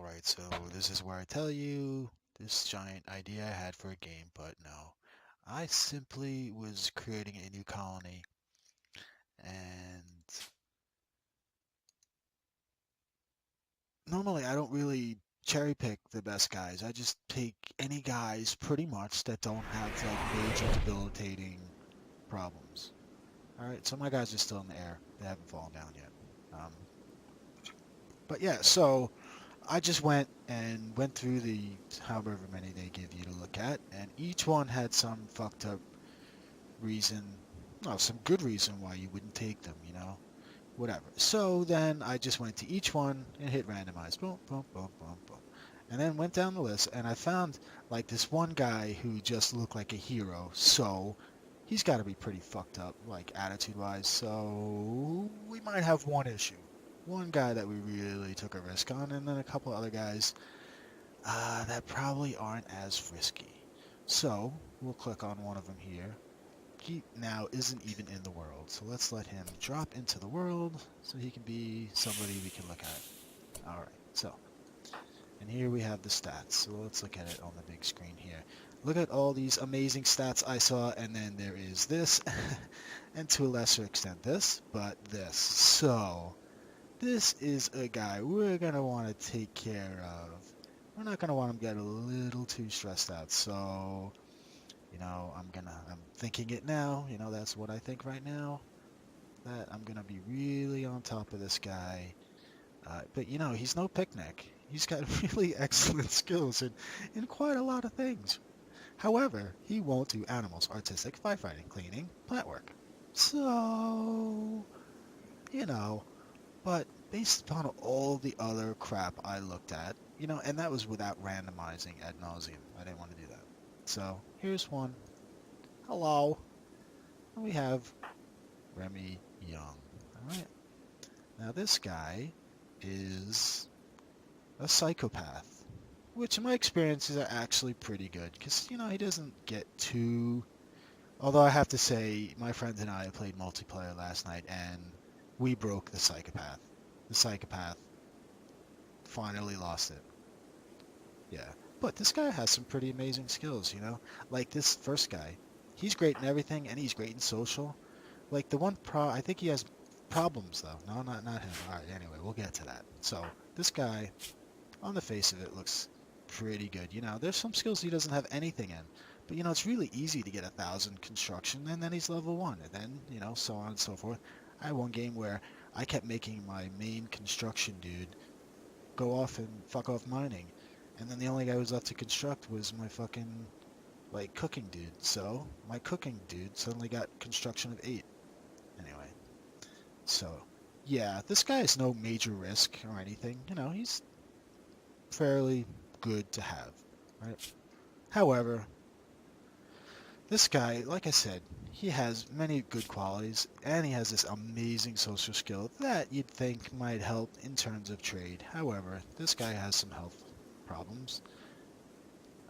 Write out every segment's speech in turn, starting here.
Alright, so this is where I tell you this giant idea I had for a game, but no. I simply was creating a new colony, and normally I don't really cherry pick the best guys. I just take any guys pretty much that don't have like major debilitating problems. Alright, so my guys are still in the air. They haven't fallen down yet. Um, but yeah, so I just went through the however many they give you to look at, and each one had some fucked up reason, no, some good reason why you wouldn't take them, whatever. So then I just went to each one and hit randomize, boom, boom, boom, boom, boom, and then went down the list, and I found like this one guy who just looked like a hero, so he's got to be pretty fucked up, like attitude-wise. So we might have one issue. One guy that we really took a risk on, and then a couple other guys that probably aren't as risky. So we'll click on one of them here. He now isn't even in the world, so let's let him drop into the world so he can be somebody we can look at. Alright, so, and here we have the stats, so let's look at it on the big screen here. Look at all these amazing stats I saw, and then there is this, and to a lesser extent this, but this. So, this is a guy we're going to want to take care of. We're not going to want him to get a little too stressed out, so I'm thinking it now, that's what I think right now, that I'm gonna be really on top of this guy. But he's no picnic. He's got really excellent skills in quite a lot of things. However, he won't do animals, artistic, firefighting, cleaning, plant work. So, you know, but based upon all the other crap I looked at, and that was without randomizing ad nauseum. I didn't want to do that. So, here's one. Hello. We have Remy Young. All right. Now this guy is a psychopath, which in my experiences are actually pretty good because, he doesn't get too... Although I have to say, my friends and I played multiplayer last night and we broke the psychopath. The psychopath finally lost it. Yeah. But this guy has some pretty amazing skills. Like this first guy. He's great in everything and he's great in social. Like the one I think he has problems though. No, not him. All right, anyway, we'll get to that. So this guy, on the face of it, looks pretty good. There's some skills he doesn't have anything in, but it's really easy to get 1,000 construction, and then he's level 1, and then so on and so forth. I had one game where I kept making my main construction dude go off and fuck off mining, and then the only guy who was left to construct was my fucking like cooking dude. So my cooking dude suddenly got construction of 8. Anyway, so yeah, this guy is no major risk or anything. He's fairly good to have, right? However, this guy, like I said, he has many good qualities, and he has this amazing social skill that you'd think might help in terms of trade. However, this guy has some health problems,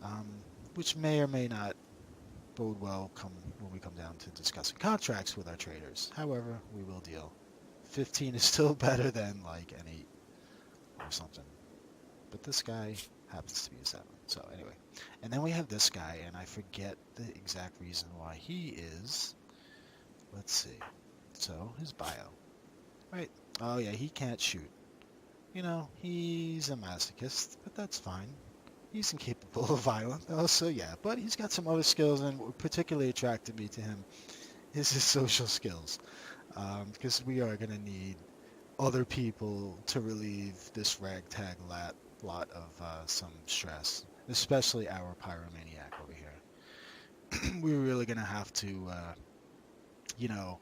um, which may or may not bode well when we come down to discussing contracts with our traders. However, we will deal. 15 is still better than like an 8 or something. But this guy happens to be a 7. So anyway, and then we have this guy, and I forget the exact reason why he is. Let's see. So his bio, right? Oh yeah, he can't shoot. He's a masochist, but that's fine. He's incapable of violence. Oh, so yeah, but he's got some other skills, and what particularly attracted me to him is his social skills, because we are going to need other people to relieve this ragtag lot of some stress, especially our pyromaniac over here. We're really going to have to, you know,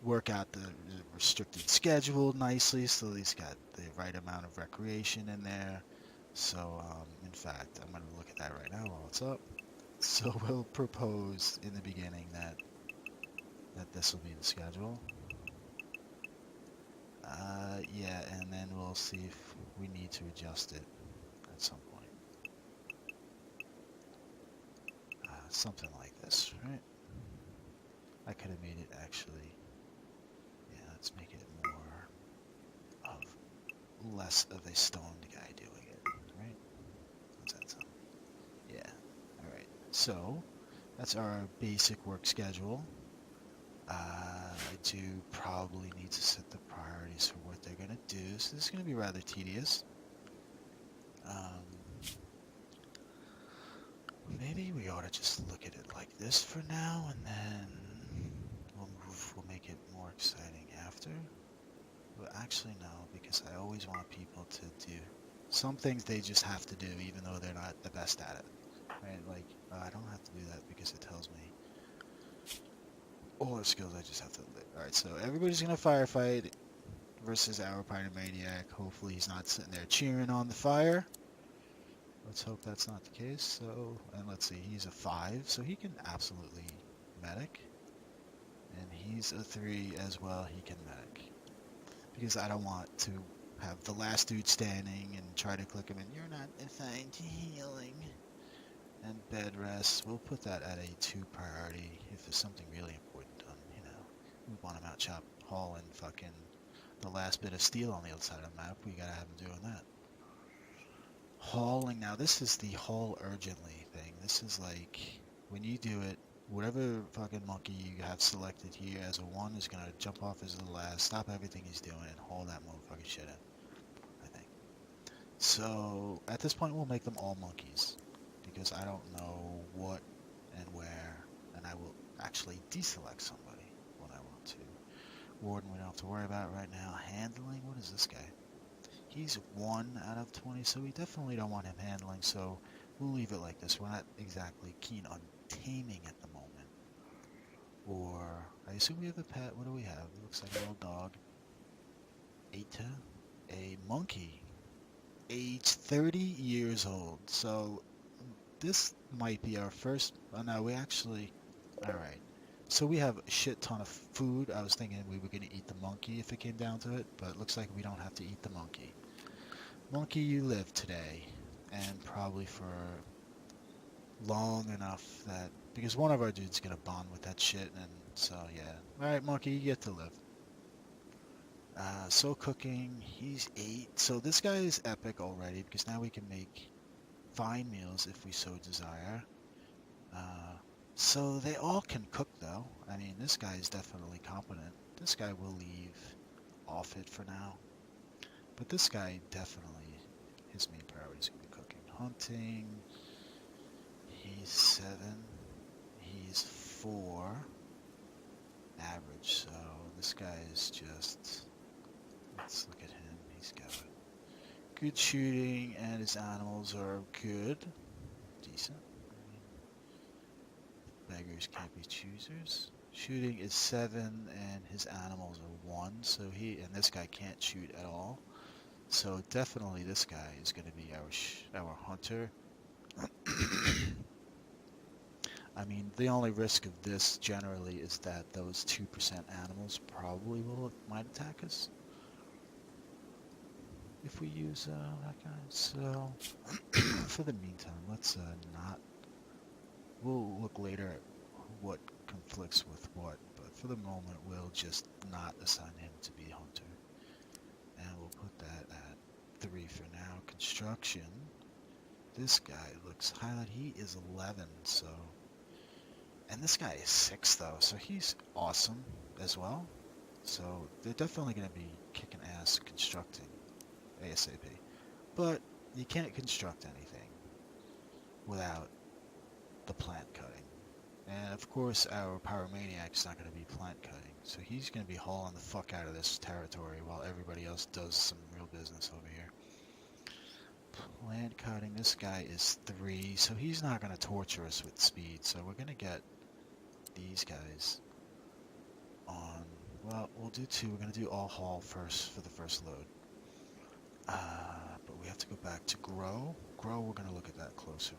work out the restricted schedule nicely so he's got the right amount of recreation in there. So, in fact, I'm going to look at that right now while it's up. So we'll propose in the beginning that this will be the schedule. Yeah, and then we'll see if we need to adjust it at some point. Something like this, right? I could have made it actually, yeah, let's make it more of less of a stoned guy doing it. so that's our basic work schedule. I do probably need to set the priorities for what they're going to do, so this is going to be rather tedious. Maybe we ought to just look at it like this for now, and then we'll make it more exciting after. But actually no, because I always want people to do some things they just have to do, even though they're not the best at it. Right? Like, I don't have to do that because it tells me all the skills I just have to live. Alright, so everybody's gonna firefight versus our pyromaniac. Hopefully he's not sitting there cheering on the fire. Let's hope that's not the case. So, and let's see, he's a 5, so he can absolutely medic. And he's a 3 as well, he can medic. Because I don't want to have the last dude standing and try to click him in. You're not assigned to healing. And bed rest, we'll put that at a 2 priority if there's something really important done, you know. We want him out hauling fucking the last bit of steel on the other side of the map. We gotta have him doing that. Hauling, now this is the haul urgently thing. This is like, when you do it, whatever fucking monkey you have selected here as a 1 is gonna jump off as the last, stop everything he's doing, and haul that motherfucking shit in, I think. So, at this point we'll make them all monkeys, because I don't know what and where, and I will actually deselect somebody when I want to. Warden we don't have to worry about right now. Handling, what is this guy? He's 1 out of 20, so we definitely don't want him handling, so we'll leave it like this. We're not exactly keen on taming at the moment. Or, I assume we have a pet. What do we have? It looks like a little dog. Eta, a monkey, age 30 years old. So, this might be our first, oh no, we actually, alright. So we have a shit ton of food. I was thinking we were going to eat the monkey if it came down to it, but it looks like we don't have to eat the monkey. Monkey, you live today, and probably for long enough that, because one of our dudes gonna bond with that shit, and so yeah. Alright, monkey, you get to live. So cooking, he's 8, so this guy is epic already, because now we can make fine meals if we so desire. So they all can cook though. I mean, this guy is definitely competent. This guy will leave off it for now. But this guy definitely, his main priority is going to be cooking. Hunting, he's 7, he's 4, average, so this guy is just, let's look at him, he's got good shooting, and his animals are good, decent. Beggars can't be choosers. Shooting is 7, and his animals are 1, so and this guy can't shoot at all. So definitely this guy is going to be our hunter. I mean, the only risk of this generally is that those 2% animals probably might attack us if we use that guy. So for the meantime, let's not. We'll look later at what conflicts with what, but for the moment we'll just not assign him to be hunter. And we'll put that at 3 for now. Construction. This guy looks highlight. He is 11, so. And this guy is 6, though, so he's awesome as well. So they're definitely going to be kicking ass constructing ASAP. But you can't construct anything without the plant cutting. And of course, our pyromaniac is not going to be plant cutting. So he's going to be hauling the fuck out of this territory while everybody else does some real business over here. Plant cutting, this guy is 3, so he's not going to torture us with speed. So we're going to get these guys on, well, we'll do 2. We're going to do all haul first for the first load. But we have to go back to grow. Grow, we're going to look at that closer.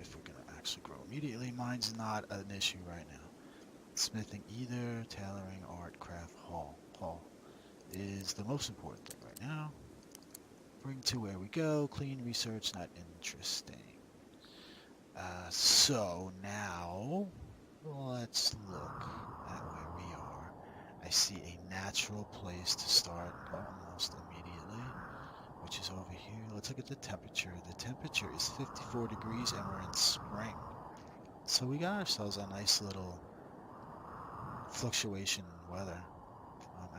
If we're going to actually grow immediately. Mine's not an issue right now. Smithing either, tailoring, art, craft, haul. Haul is the most important thing right now. Bring to where we go. Clean, research, not interesting. So now, let's look at where we are. I see a natural place to start almost immediately, which is over here. Let's look at the temperature. The temperature is 54 degrees and we're in spring. So we got ourselves a nice little fluctuation in weather.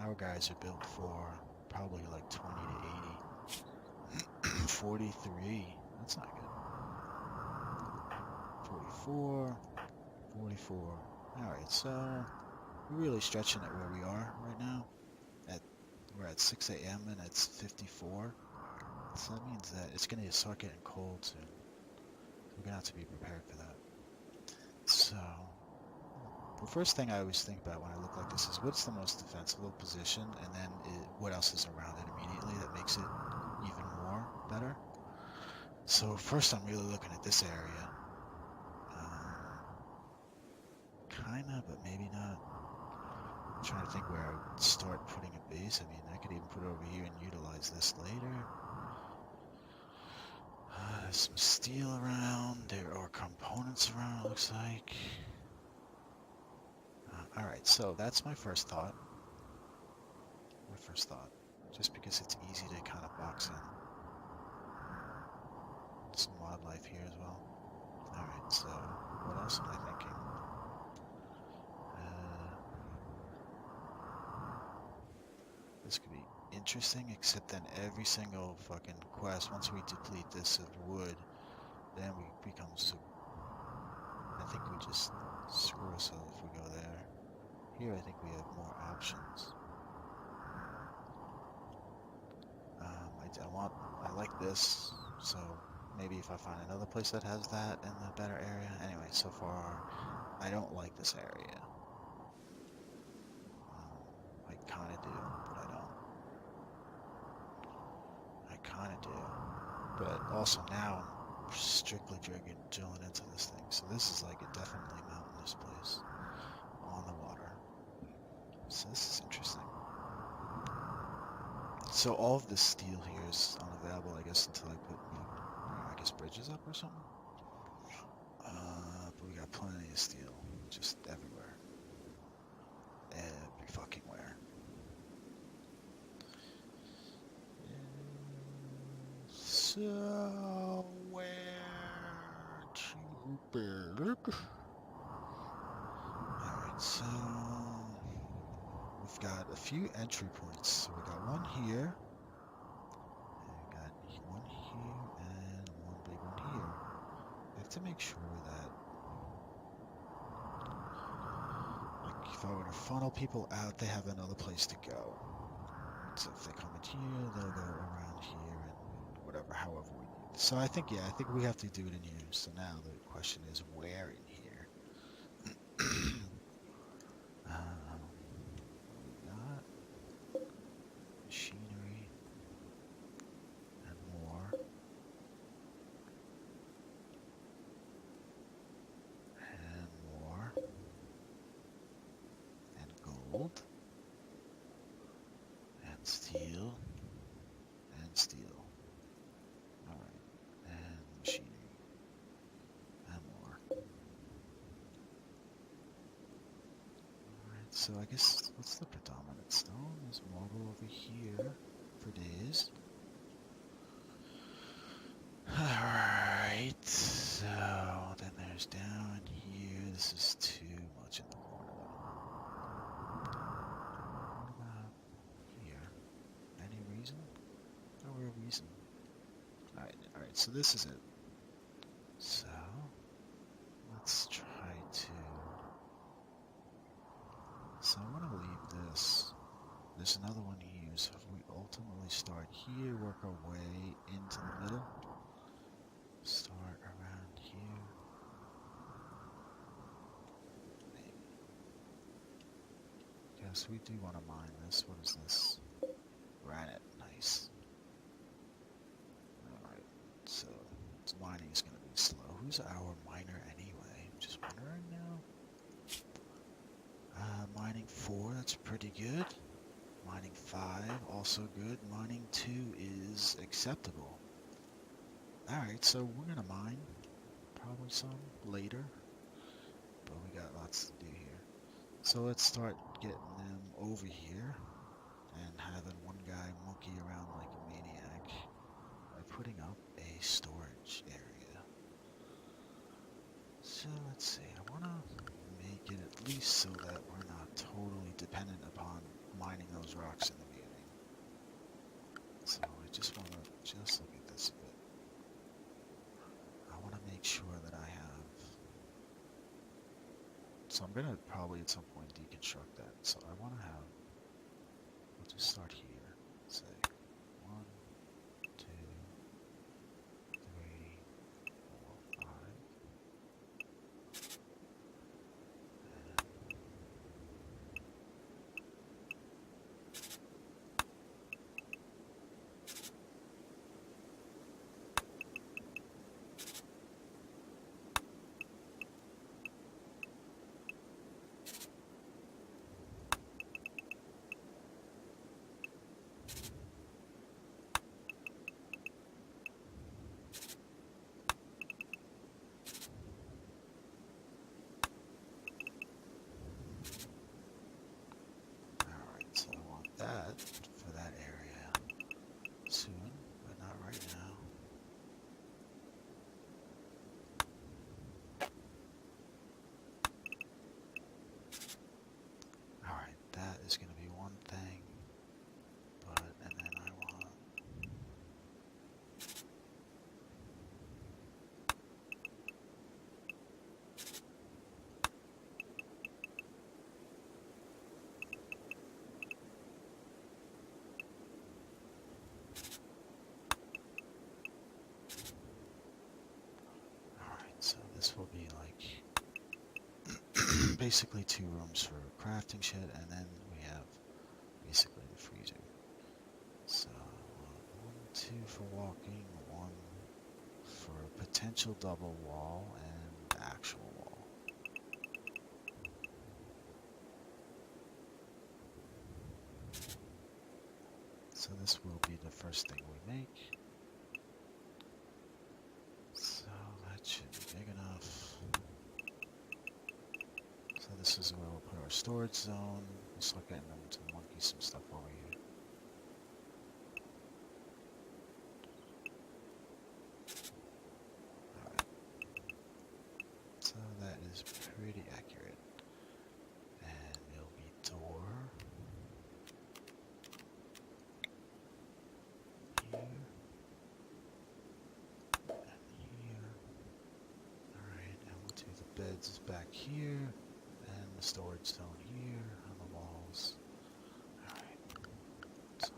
Our guys are built for probably like 20 to 80. 43. That's not good. 44. 44. Alright, so we're really stretching it where we are right now. We're at 6 a.m. and it's 54. So that means that it's going to start getting cold soon. We're going to have to be prepared for that. So, the first thing I always think about when I look like this is what's the most defensible position, and then what else is around it immediately that makes it even more better. So first I'm really looking at this area. Kinda, but maybe not. I'm trying to think where I would start putting a base. I mean, I could even put it over here and utilize this later. There's some steel around. There are components around, it looks like. Alright, so that's my first thought. Just because it's easy to kind of box in. Some wildlife here as well. Alright, so what else am I thinking? This could be interesting, except then every single fucking quest, once we deplete this of wood, then we become so... I think we just screw ourselves if we go there. Here I think we have more options. I like this, so maybe if I find another place that has that in the better area. Anyway, so far, I don't like this area. I kind of do, but I don't. I kind of do. But also now, I'm strictly drilling into this thing. So this is like a definitely mountainous place on the water. So this is interesting. So all of this steel here is unavailable, I guess, until I put, I guess, bridges up or something. But we got plenty of steel, just everywhere. Every fucking where. So where to build? Alright, so we've got a few entry points. So we got one here. And we got one here and one big one here. I have to make sure that, like, if I were to funnel people out, they have another place to go. So if they come in here, they'll go around here and whatever, however we need. So I think we have to do it in here. So now the question is, where in here? We got machinery and more. And more. And gold. And steel. And steel. Alright. And machinery. And more. Alright, so I guess, what's the predominant stone? There's marble over here for days. Alright, so then there's down here. This is too much in the corner though. What about here? Any reason? No real reason. Alright, so this is it. So, let's try to... So I want to leave this. There's another one here, so if we ultimately start here, work our way into the middle. Start around here. Maybe. Yes, we do want to mine this. What is this? Granite. Nice. Alright, so mining is going to be slow. Who's our miner anyway? Just wondering now. Mining 4, that's pretty good. Mining 5, also good. Mining 2 is acceptable. Alright, so we're going to mine. Probably some later. But we got lots to do here. So let's start getting them over here. And having one guy monkey around like a maniac. By putting up a storage area. So let's see. least so that we're not totally dependent upon mining those rocks in the beginning. So I just want to just look at this a bit. I want to make sure that I have... So I'm going to probably at some point deconstruct that. So I want to have... We'll just start here. Say 1, 2, 3, 4, 5. Alright, so I want that for that area soon, but not right now. Alright, that is going to be one thing, but, and then I want... Alright, so this will be like basically 2 rooms for crafting shit, and then we have basically the freezer. So 1, 2 for walking, 1 for potential double wall and actual wall. So this will be the first thing we make. So that should be big enough. So this is where we'll put our storage zone. We'll start getting them to monkey some stuff over here. Alright. So that is pretty accurate. And it'll be door. Here. And here. Alright, and we'll do the beds back here. And the storage zone here on the walls. Alright. So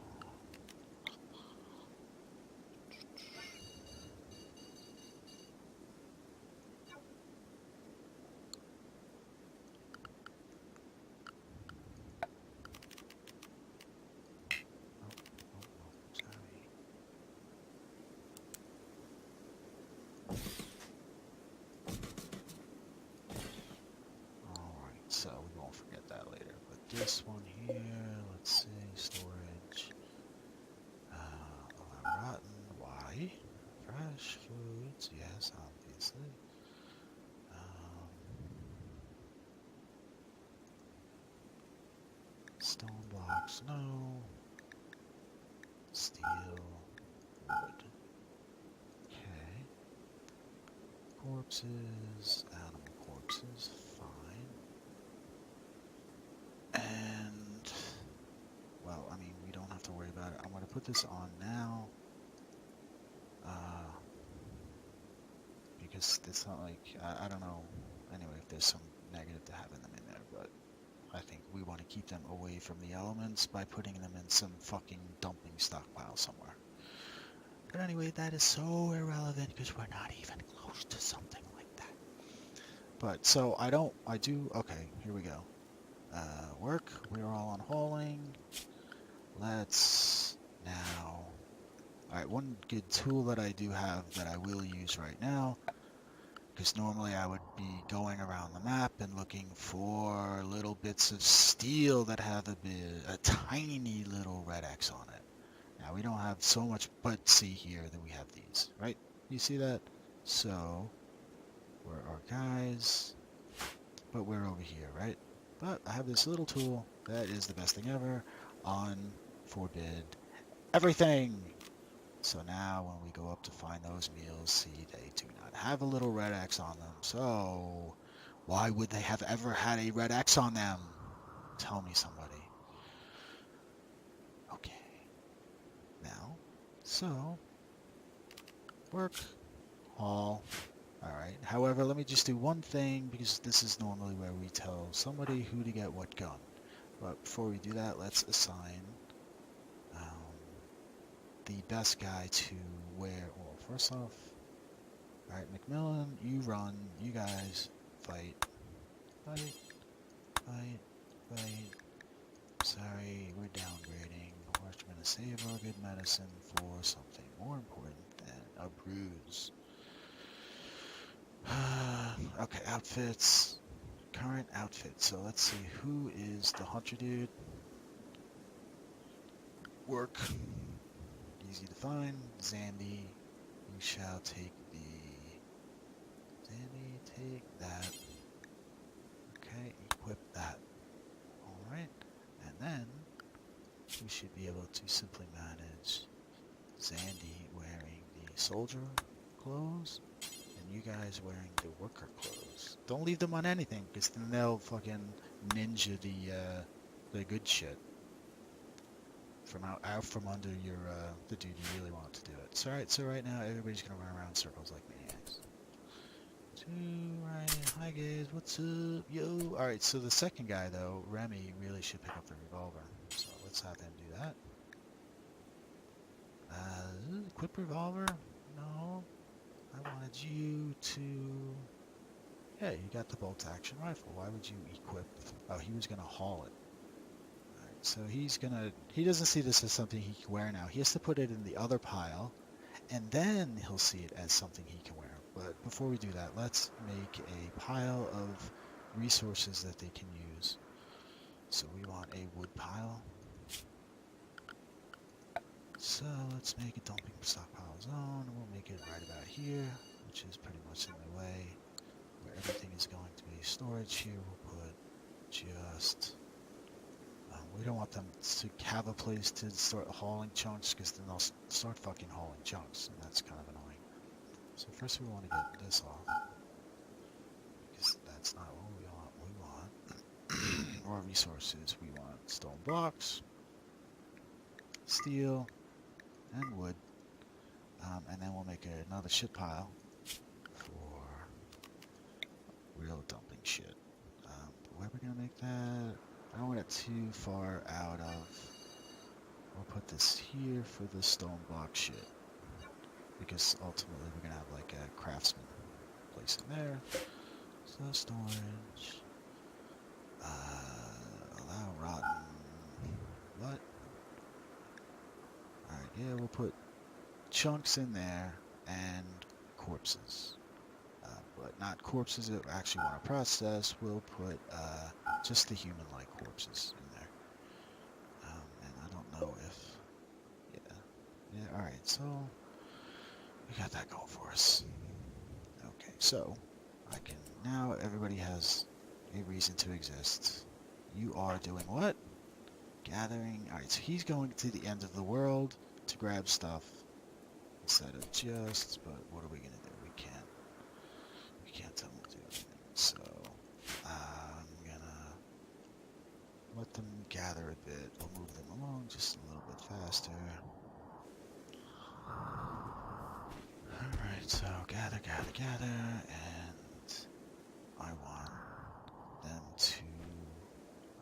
sorry. Alright, so we won't forget that later. But this one here, let's see, storage. Rotten, why? Fresh foods, yes, obviously. Stone blocks, no. Steel, wood. Okay. Corpses, animal corpses, fine. And, well, I mean, we don't have to worry about it. I'm going to put this on now. Because it's not like, I don't know, anyway, if there's some negative to having them in there, but I think we want to keep them away from the elements by putting them in some fucking dumping stockpile somewhere. But anyway, that is so irrelevant because we're not even close to something like that. But, so I do, okay, here we go. Work, we're all on hauling. Let's now, alright, one good tool that I do have that I will use right now, because normally I would be going around the map and looking for little bits of steel that have a tiny little red X on it. Now we don't have so much, but see here that we have these, right? You see that? So, we're our guys, but we're over here, right? But I have this little tool that is the best thing ever on forbid everything. So now when we go up to find those meals, see, they do not have a little red X on them. So Why would they have ever had a red X on them? Tell me somebody. Okay. Now, so, work, haul. Alright, however, let me just do one thing, because this is normally where we tell somebody who to get what gun. But before we do that, let's assign the best guy to where, well, first off, alright, McMillan, you run, you guys fight, fight, fight, fight. Sorry, we're downgrading. We're going to save our good medicine for something more important than a bruise. Okay, outfits. Current outfit. So let's see, who is the hunter dude? Work. Easy to find. Zandy. You shall take Zandy, take that. Okay, equip that. Alright. And then we should be able to simply manage Zandy wearing the soldier clothes and you guys wearing the worker clothes. Don't leave them on anything, because then they'll fucking ninja the good shit from out from under your the dude you really want to do it. So alright, so right now everybody's gonna run around in circles like maniacs. Right, hi guys, what's up, yo? Alright, so the second guy though, Remy, really should pick up the revolver. So let's have him do that. Equip revolver? No. I wanted you to... Yeah, you got the bolt-action rifle. Why would you equip... Oh, he was going to haul it. Alright, so he's going to... He doesn't see this as something he can wear now. He has to put it in the other pile, and then he'll see it as something he can wear. But before we do that, let's make a pile of resources that they can use. So we want a wood pile. So let's make a dumping stockpile zone. We'll make it right about here, which is pretty much in the way where everything is going to be storage. Here we'll put just... we don't want them to have a place to start hauling chunks, because then they'll start fucking hauling chunks, and that's kind of annoying. So first we want to get this off, because that's not what we want. More resources. We want stone blocks, steel, and wood, and then we'll make another shit pile for real dumping shit. Where are we gonna make that? I don't want it too far out of... We'll put this here for the stone block shit, because ultimately we're gonna have like a craftsman place in there. So storage, allow rotten, what? Alright, yeah, we'll put chunks in there and corpses. But not corpses that we actually want to process. We'll put just the human-like corpses in there. And I don't know if... Yeah, alright, so we got that going for us. Okay, so I can... Now everybody has a reason to exist. You are doing what? Gathering. Alright, so he's going to the end of the world to grab stuff instead of just... But what are we going to do? We can't tell them to do anything. So I'm going to let them gather a bit. We'll move them along just a little bit faster. Alright, so gather, and I want them to...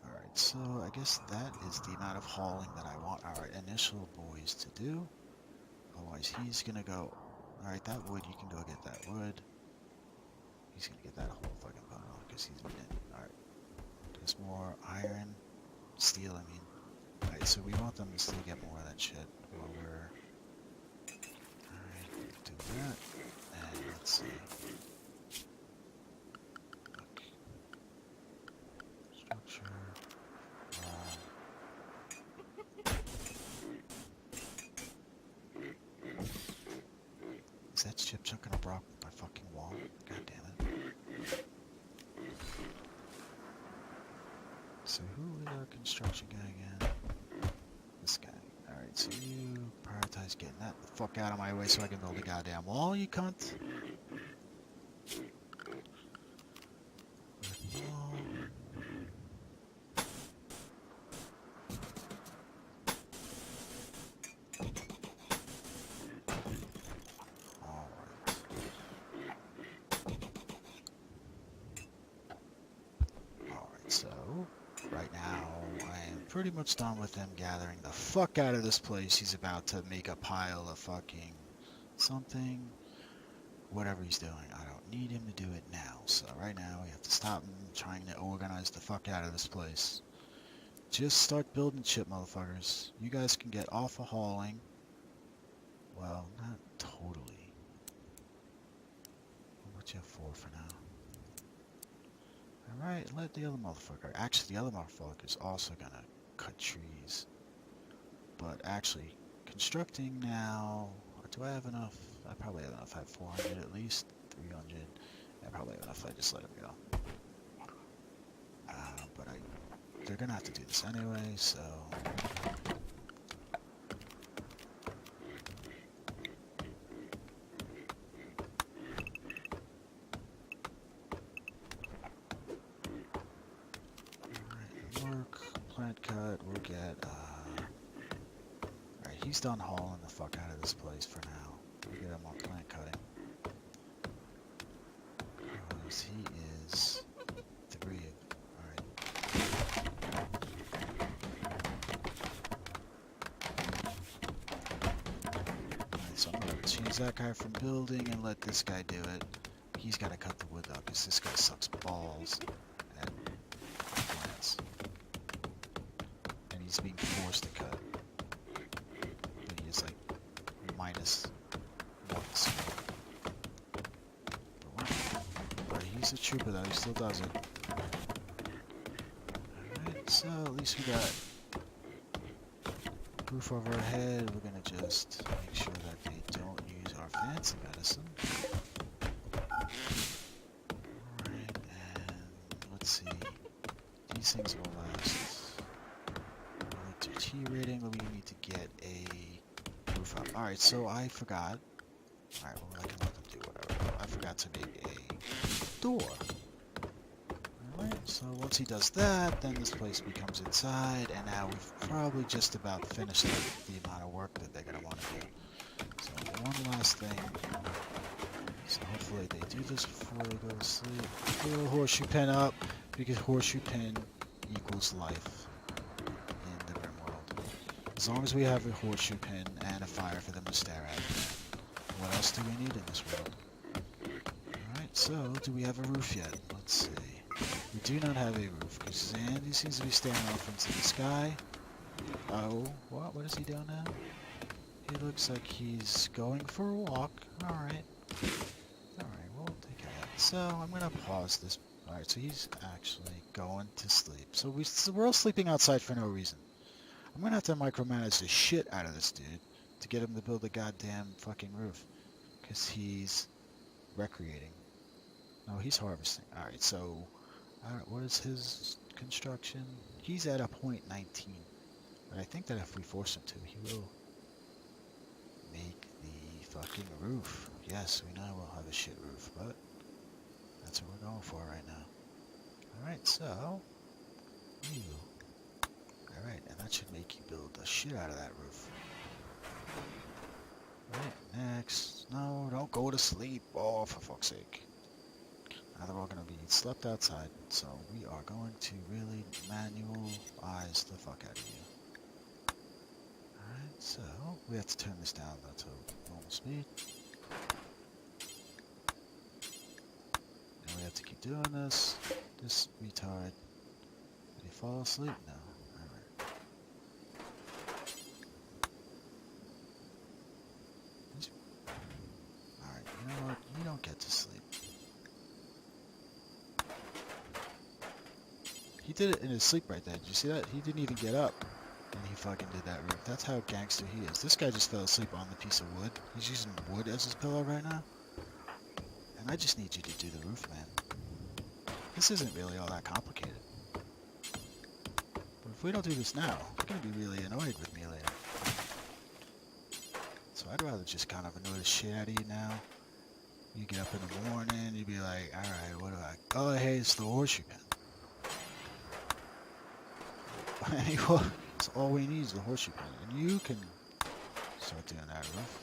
Alright, so I guess that is the amount of hauling that I want our initial boys to do. Otherwise, he's gonna go... Alright, that wood, you can go get that wood. He's gonna get that whole fucking pile, because he's been in. Alright. There's more iron. Steel, I mean. Alright, so we want them to still get more of that shit while we're... Alright, do that. And let's see. Okay. Structure. Is that chip chunk gonna block my fucking wall? God damn it. So who is our construction guy again? This guy. Alright, so you prioritize getting that the fuck out of my way so I can build a goddamn wall, you cunt. pretty much done with him gathering the fuck out of this place. He's about to make a pile of fucking something. Whatever he's doing, I don't need him to do it now. So right now, we have to stop him trying to organize the fuck out of this place. Just start building shit, motherfuckers. You guys can get off of hauling. Well, not totally. I'll let you have 4 for now. Alright, let the other motherfucker. Actually, the other motherfucker is also gonna cut trees. But actually, constructing now. Do I have enough? I probably have enough. I have 400 at least. 300. I probably have enough. I just let him go. But they're gonna have to do this anyway, so. Alright, work, plant cut, we'll get, alright, he's done hauling the fuck out of this place for now. We'll get him on plant cutting. Because he is 3 of, so I'm gonna change that guy from building and let this guy do it. He's gotta cut the wood up because this guy sucks balls at plants. And he's being forced to cut. But he is like -1 skill. But he's a trooper though, he still does it. Alright, so at least we got roof over our head. We're gonna just make sure that they don't use our fancy medicine. Alright, and let's see. These things will last. Like T rating, but we need to get a roof up. Alright, so I forgot. Alright, well I can let them do whatever. I forgot to make a door. Alright, so once he does that, then this place becomes inside, and now we've probably just about finished the amount of work that they're going to want to do. So one last thing. So hopefully they do this before they go to sleep. Put a horseshoe pin up, because horseshoe pin equals life in the Rim world. As long as we have a horseshoe pin and a fire for them to stare at, what else do we need in this world? Alright, so do we have a roof yet? Let's see. We do not have a roof, because Sandy seems to be staring off into the sky. Oh, what? What is he doing now? He looks like he's going for a walk. Alright. Alright, we'll take care of that. So, I'm going to pause this. Alright, so he's actually going to sleep. So we're all sleeping outside for no reason. I'm going to have to micromanage the shit out of this dude to get him to build a goddamn fucking roof. Because he's recreating. No, he's harvesting. Alright, so... Alright, what is his construction? He's at a .19. But I think that if we force him to, he will make the fucking roof. Yes, we know we'll have a shit roof, but that's what we're going for right now. Alright, so... Alright, and that should make you build the shit out of that roof. Right, next. No, don't go to sleep. Oh, for fuck's sake. Now they're all going to be slept outside, so we are going to really manualize the fuck out of you. Alright, so we have to turn this down to normal speed. And we have to keep doing this. This retard. Did he fall asleep? No. Alright. Alright, you know what? You don't get to sleep. He did it in his sleep right there. Did you see that? He didn't even get up. And he fucking did that roof. That's how gangster he is. This guy just fell asleep on the piece of wood. He's using wood as his pillow right now. And I just need you to do the roof, man. This isn't really all that complicated. But if we don't do this now, you're going to be really annoyed with me later. So I'd rather just kind of annoy the shit out of you now. You get up in the morning, you'd be like, alright, what do I... Oh, hey, it's the horseshoe pin. So all we need is the horseshoe pin, and you can start doing that roof.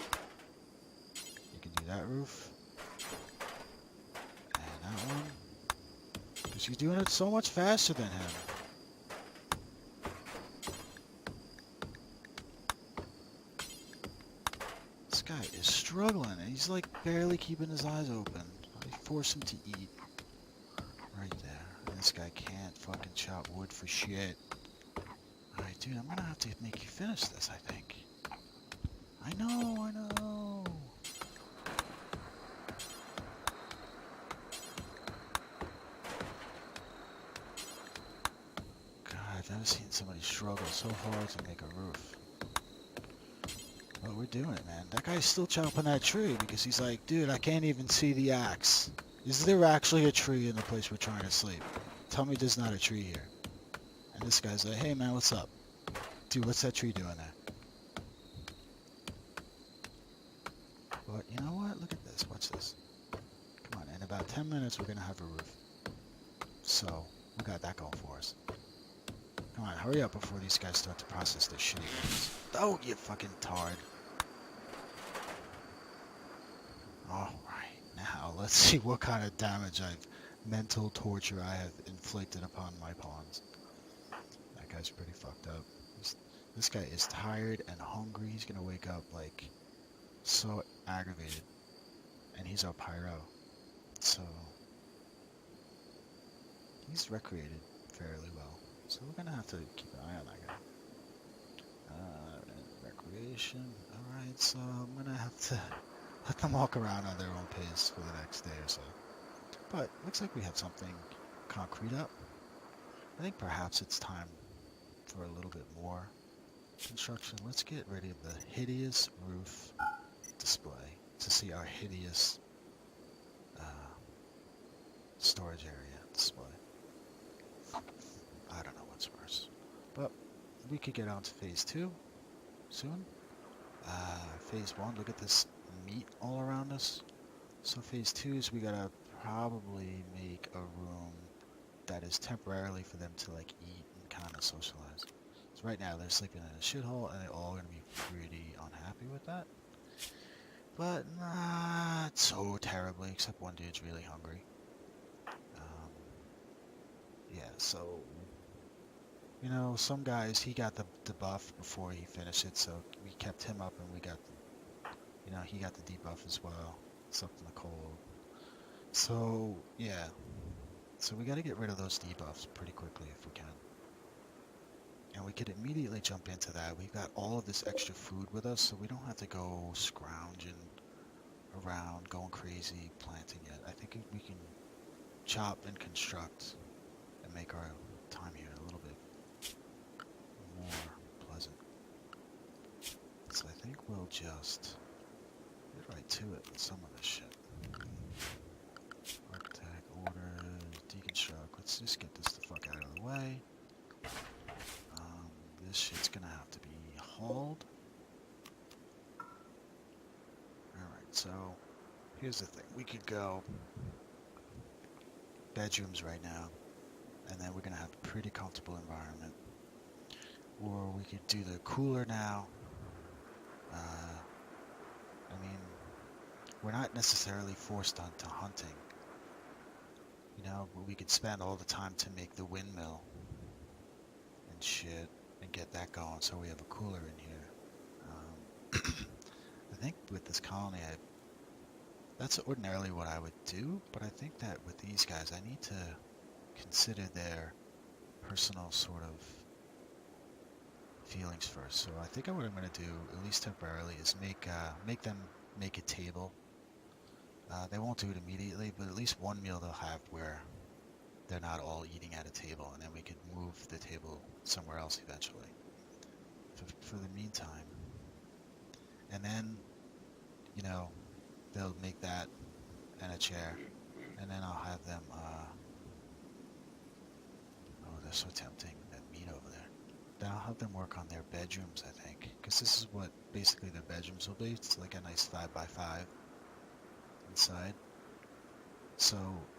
You can do that roof, and that one, because you're doing it so much faster than him. struggling, and he's like barely keeping his eyes open. I force him to eat right there. And this guy can't fucking chop wood for shit. Alright, dude, I'm gonna have to make you finish this, I think. I know. God, I've never seen somebody struggle so hard to make a roof. But we're doing it, man. That guy's still chopping that tree because he's like, dude, I can't even see the axe. Is there actually a tree in the place we're trying to sleep? Tell me there's not a tree here. And this guy's like, hey, man, what's up? Dude, what's that tree doing there? But you know what? Look at this. Watch this. Come on, in about 10 minutes, we're going to have a roof. So, we got that going for us. Come on, hurry up before these guys start to process their shitty things. Oh, you fucking tard. Alright, now let's see what kind of damage mental torture I have inflicted upon my pawns. That guy's pretty fucked up. This guy is tired and hungry. He's gonna wake up like so aggravated. And he's our pyro. So he's recreated fairly well. So we're gonna have to keep an eye on that guy. Recreation. Alright, so I'm gonna have to let them walk around on their own pace for the next day or so. But looks like we have something concrete up. I think perhaps it's time for a little bit more construction. Let's get ready of the hideous roof display to see our hideous storage area display. I don't know what's worse, but we could get on to phase 2 soon. Phase 1, look at this meat all around us. So phase 2 is we gotta probably make a room that is temporarily for them to like eat and kind of socialize. So right now they're sleeping in a shithole and they're all gonna be pretty unhappy with that. But not so terribly, except one dude's really hungry. Yeah, so you know, some guys, he got the debuff before he finished it, so we kept him up and we got, you know, he got the debuff as well. It's up in the cold. So, yeah. So we got to get rid of those debuffs pretty quickly if we can. And we could immediately jump into that. We've got all of this extra food with us, so we don't have to go scrounging around, going crazy, planting it. I think we can chop and construct and make our time here a little bit more pleasant. So I think we'll just get right to it with some of this shit. Architect, orders, deconstruct. Let's just get this the fuck out of the way. This shit's gonna have to be hauled. Alright, so here's the thing. We could go bedrooms right now, and then we're gonna have a pretty comfortable environment. Or we could do the cooler now. I mean, we're not necessarily forced onto hunting. You know, but we could spend all the time to make the windmill and shit and get that going so we have a cooler in here. I think with this colony, that's ordinarily what I would do, but I think that with these guys, I need to consider their personal sort of feelings first. So I think what I'm going to do, at least temporarily, is make them make a table. They won't do it immediately, but at least one meal they'll have where they're not all eating at a table, and then we could move the table somewhere else eventually. For the meantime, and then, you know, they'll make that and a chair, and then I'll have them, oh, they're so tempting, that meat over there. Then I'll have them work on their bedrooms, I think, because this is what basically their bedrooms will be. It's like a nice 5x5 inside. So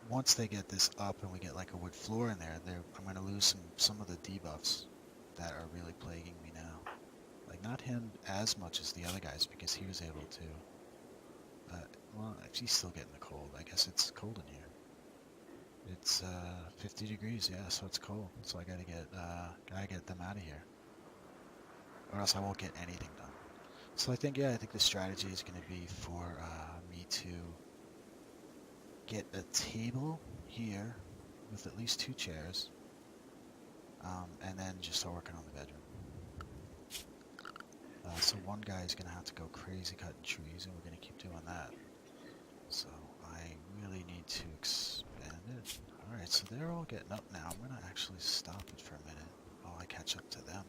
once they get this up and we get like a wood floor in there, I'm going to lose some of the debuffs that are really plaguing me now. Like not him as much as the other guys because he was able to. Well, actually he's still getting the cold. I guess it's cold in here. It's 50 degrees, yeah, so it's cold. So I gotta get them out of here, or else I won't get anything done. So I think the strategy is going to be for me to get a table here with at least 2 chairs, and then just start working on the bedroom. So one guy is going to have to go crazy cutting trees, and we're going to keep doing that. So I really need to expand it. Alright, so they're all getting up now. I'm going to actually stop it for a minute while I catch up to them.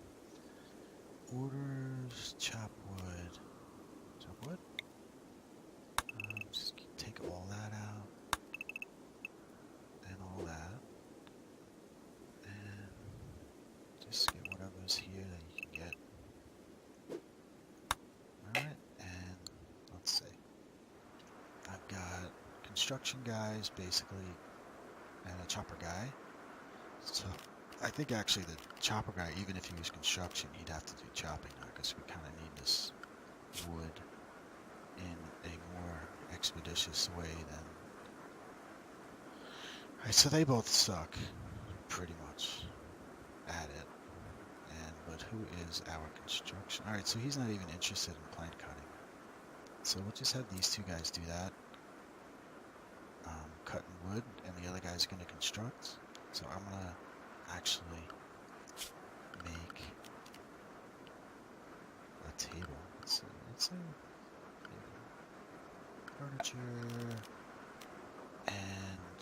Orders, chop wood. Chop wood? Just take all that out. And all that. And just get whatever's here that you can get. Alright, and let's see. I've got construction guys, basically, and a chopper guy. So I think actually the chopper guy, even if he was construction, he'd have to do chopping now, because we kind of need this wood in a more expeditious way than... Alright, so they both suck, pretty much, at it. But who is our construction? Alright, so he's not even interested in plant cutting. So we'll just have these 2 guys do that. Cutting wood, and the other guy's going to construct. So I'm going to actually make a table. Let's see. Furniture. And...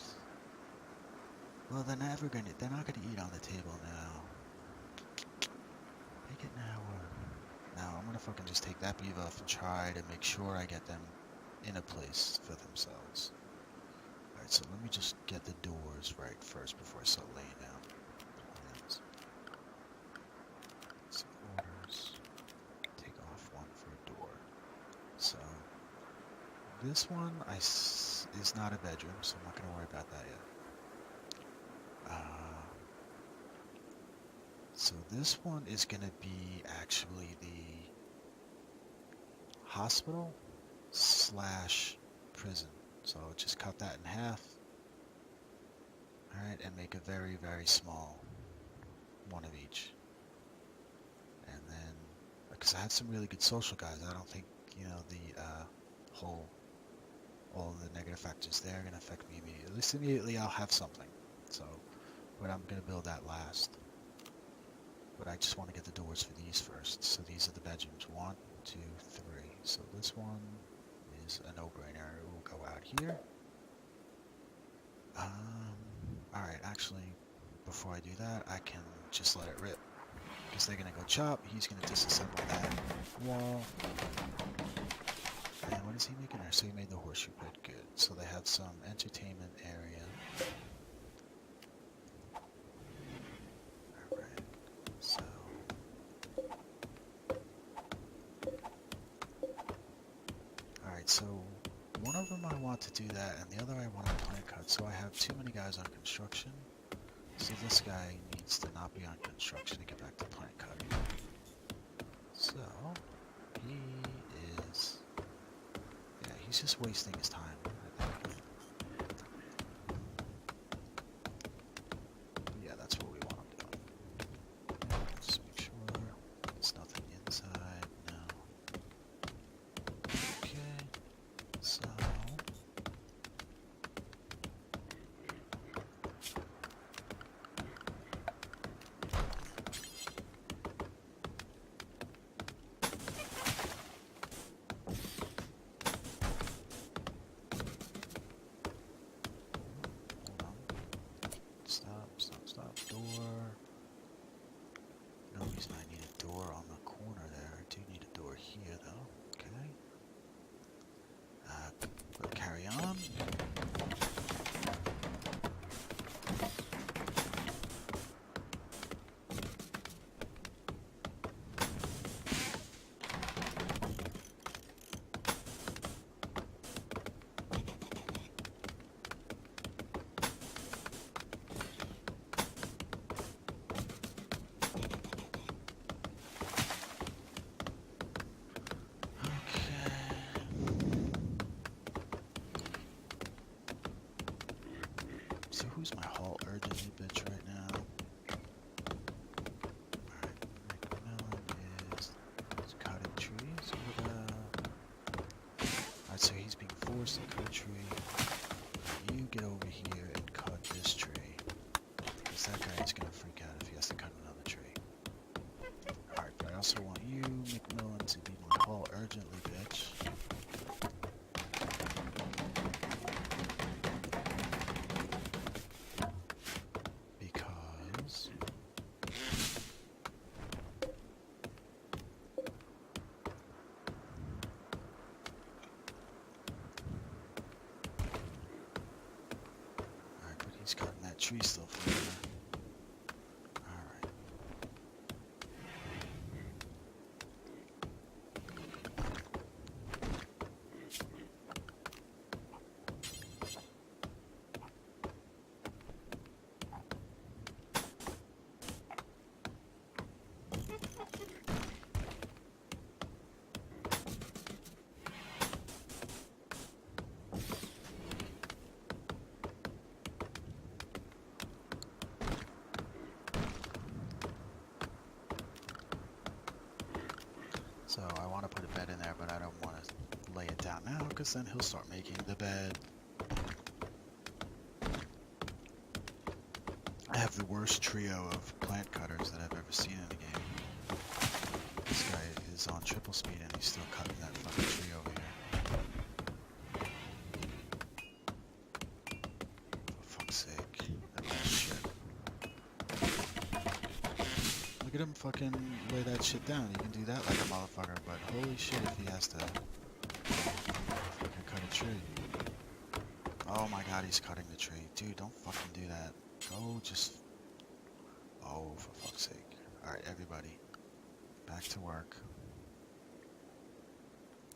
well, they're not going to eat on the table now. Make it now. Now I'm gonna fucking just take that beaver off and try to make sure I get them in a place for themselves. Alright, so let me just get the doors right first before I start laying down plans. So orders. Take off 1 for a door. So this one is not a bedroom, so I'm not gonna worry about that yet. So this one is going to be actually the hospital / prison. So I'll just cut that in half. Alright, and make a very, very small one of each. And then, because I have some really good social guys, I don't think, the all the negative factors there are going to affect me immediately. At least immediately I'll have something. So, but I'm going to build that last. But I just want to get the doors for these first. So these are the bedrooms. 1, 2, 3. So this one is a no-brainer. It will go out here. Alright, actually, before I do that, I can just let it rip. Because they're going to go chop. He's going to disassemble that wall. And what is he making there? So he made the horseshoe pit. Good. So they have some entertainment area. So one of them I want to do that, and the other I want to plant cut. So I have too many guys on construction. So this guy needs to not be on construction to get back to plant cutting. So he is, yeah, he's just wasting his time, I think. Yeah, that's what we want him doing. Just make sure there's nothing inside. No. So, hold on. Stop. Door. No reason I need a door on the corner there. I do need a door here, though. Okay. We'll carry on. So who's my hall urgently bitch right now? Alright, McMillan is cutting trees over tree. You get over here and cut this tree. Because that guy is going to freak out if he has to cut another tree. Alright, but I also want you, McMillan, to be my haul urgently, bitch. Because... Alright, but he's cutting that tree still for me. Alright. So I want to put a bed in there, but I don't want to lay it down now, because then he'll start making the bed. I have the worst trio of plant cutters that I've ever seen in a game. This guy is on triple speed and he's still cutting that fucking tree over here. For fuck's sake. That last shit. Look at him fucking lay that shit down. He can do that like a motherfucker, but holy shit if he has to fucking cut a tree. Oh my god, he's cutting the tree. Dude, don't fucking do that. Go just... Oh, for fuck's sake. Alright, everybody. Back to work.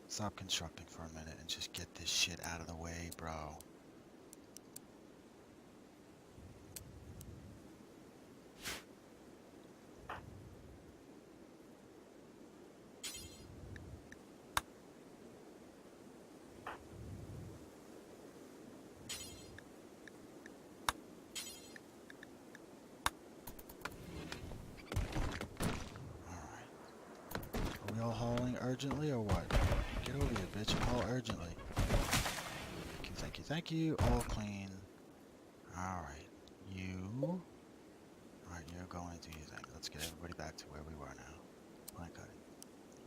Stop constructing for a minute and just get this shit out of the way, bro. Are we all hauling urgently or what? Get over here, bitch. Haul urgently. Thank you, thank you, thank you. All clean. Alright. You... Alright, you're going to do your thing. Let's get everybody back to where we were now. Plant cutting.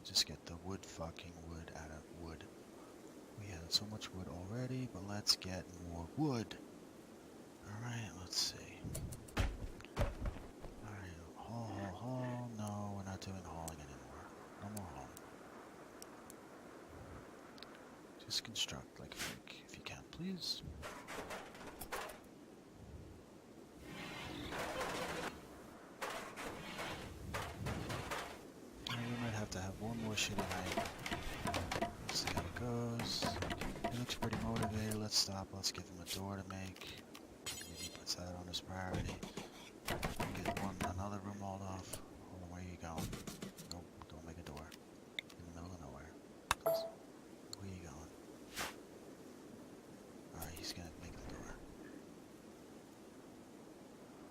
Just get the fucking wood out of wood. We had so much wood already, but let's get more wood. Alright, let's see. Alright, haul. No, we're not doing hauling anymore. No more hauling. Just construct like a freak, if you can, please. We might have to have one more shitty night. Let's see how it goes. He looks pretty motivated. Let's stop. Let's give him a door to make. Maybe he puts that on his priority. Get another room hauled off. Hold on, where are you going? Nope, don't make a door. In the middle of nowhere. Where are you going? Alright, he's gonna make the door.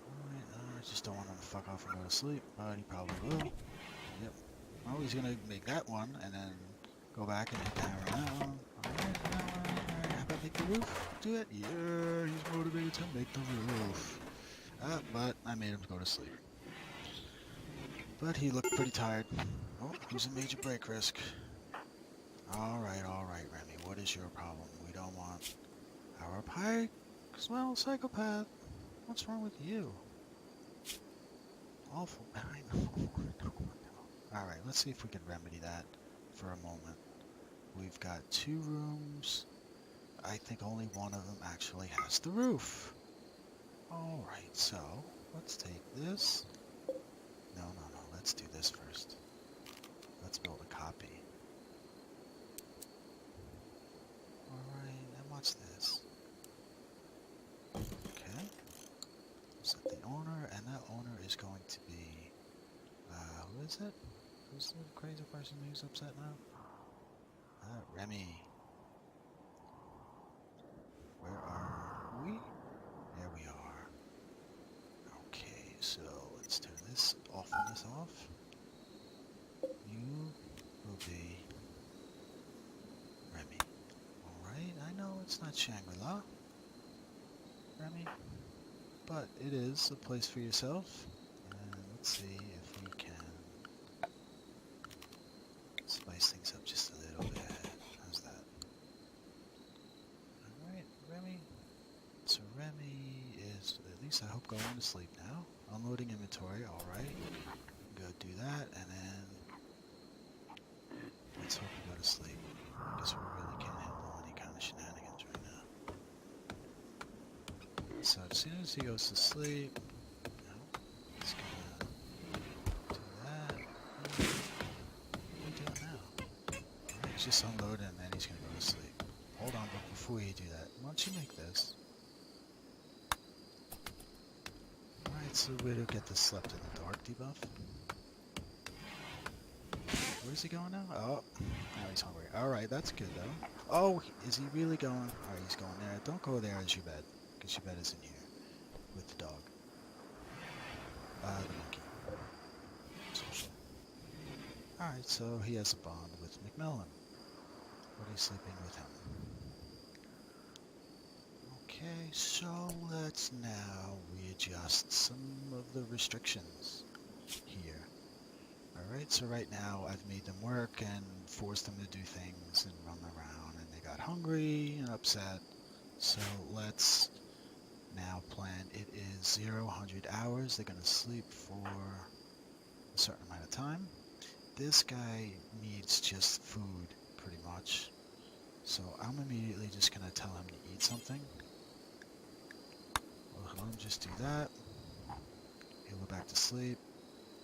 Alright, I just don't want him to fuck off and go to sleep, but he probably will. Yep. Oh, he's gonna make that one, and then go back and hammer that one. Alright, how about make the roof? Do it? Yeah, he's motivated to make the roof. But I made him go to sleep. But he looked pretty tired. Oh, he's a major break risk. Alright, Remy, what is your problem? We don't want our pike. Well, psychopath. What's wrong with you? Awful. I know. Alright, let's see if we can remedy that for a moment. We've got 2 rooms. I think only one of them actually has the roof. Alright, so let's take this. No, let's do this first. Let's build a copy. Alright, and what's this? Okay. Set the owner, and that owner is going to be... who is it? Who's the crazy person who's upset now? Remy. Where are we? There we are. Okay, so let's turn this off and this off. You will be Remy. Alright, I know it's not Shangri-La, Remy, but it is a place for yourself. And let's see if we can spice things up just a little bit. How's that? Alright, Remy. So Remy is, at least I hope, going to sleep now. Unloading inventory, alright. Go do that, and then let's hope we go to sleep. I guess we really can't handle any kind of shenanigans right now. So as soon as he goes to sleep, he's gonna do that. What are we doing now? Alright, he's just unloading and then he's gonna go to sleep. Hold on, but before you do that, why don't you make this? Alright, so where to get the slept in the dark debuff? Where's he going now? Oh, now he's hungry. Alright, that's good though. Oh, is he really going? Alright, he's going there. Don't go there as your bed, because your bed is in here with the dog. The monkey. Social. Alright, so he has a bond with Macmillan. But he's sleeping with him. Okay, so let's now readjust some of the restrictions here. Alright, so right now I've made them work and forced them to do things and run around, and they got hungry and upset. So let's now plan. It is 0-100 hours. They're going to sleep for a certain amount of time. This guy needs just food, pretty much. So I'm immediately just going to tell him to eat something. We'll let him just do that. He'll go back to sleep.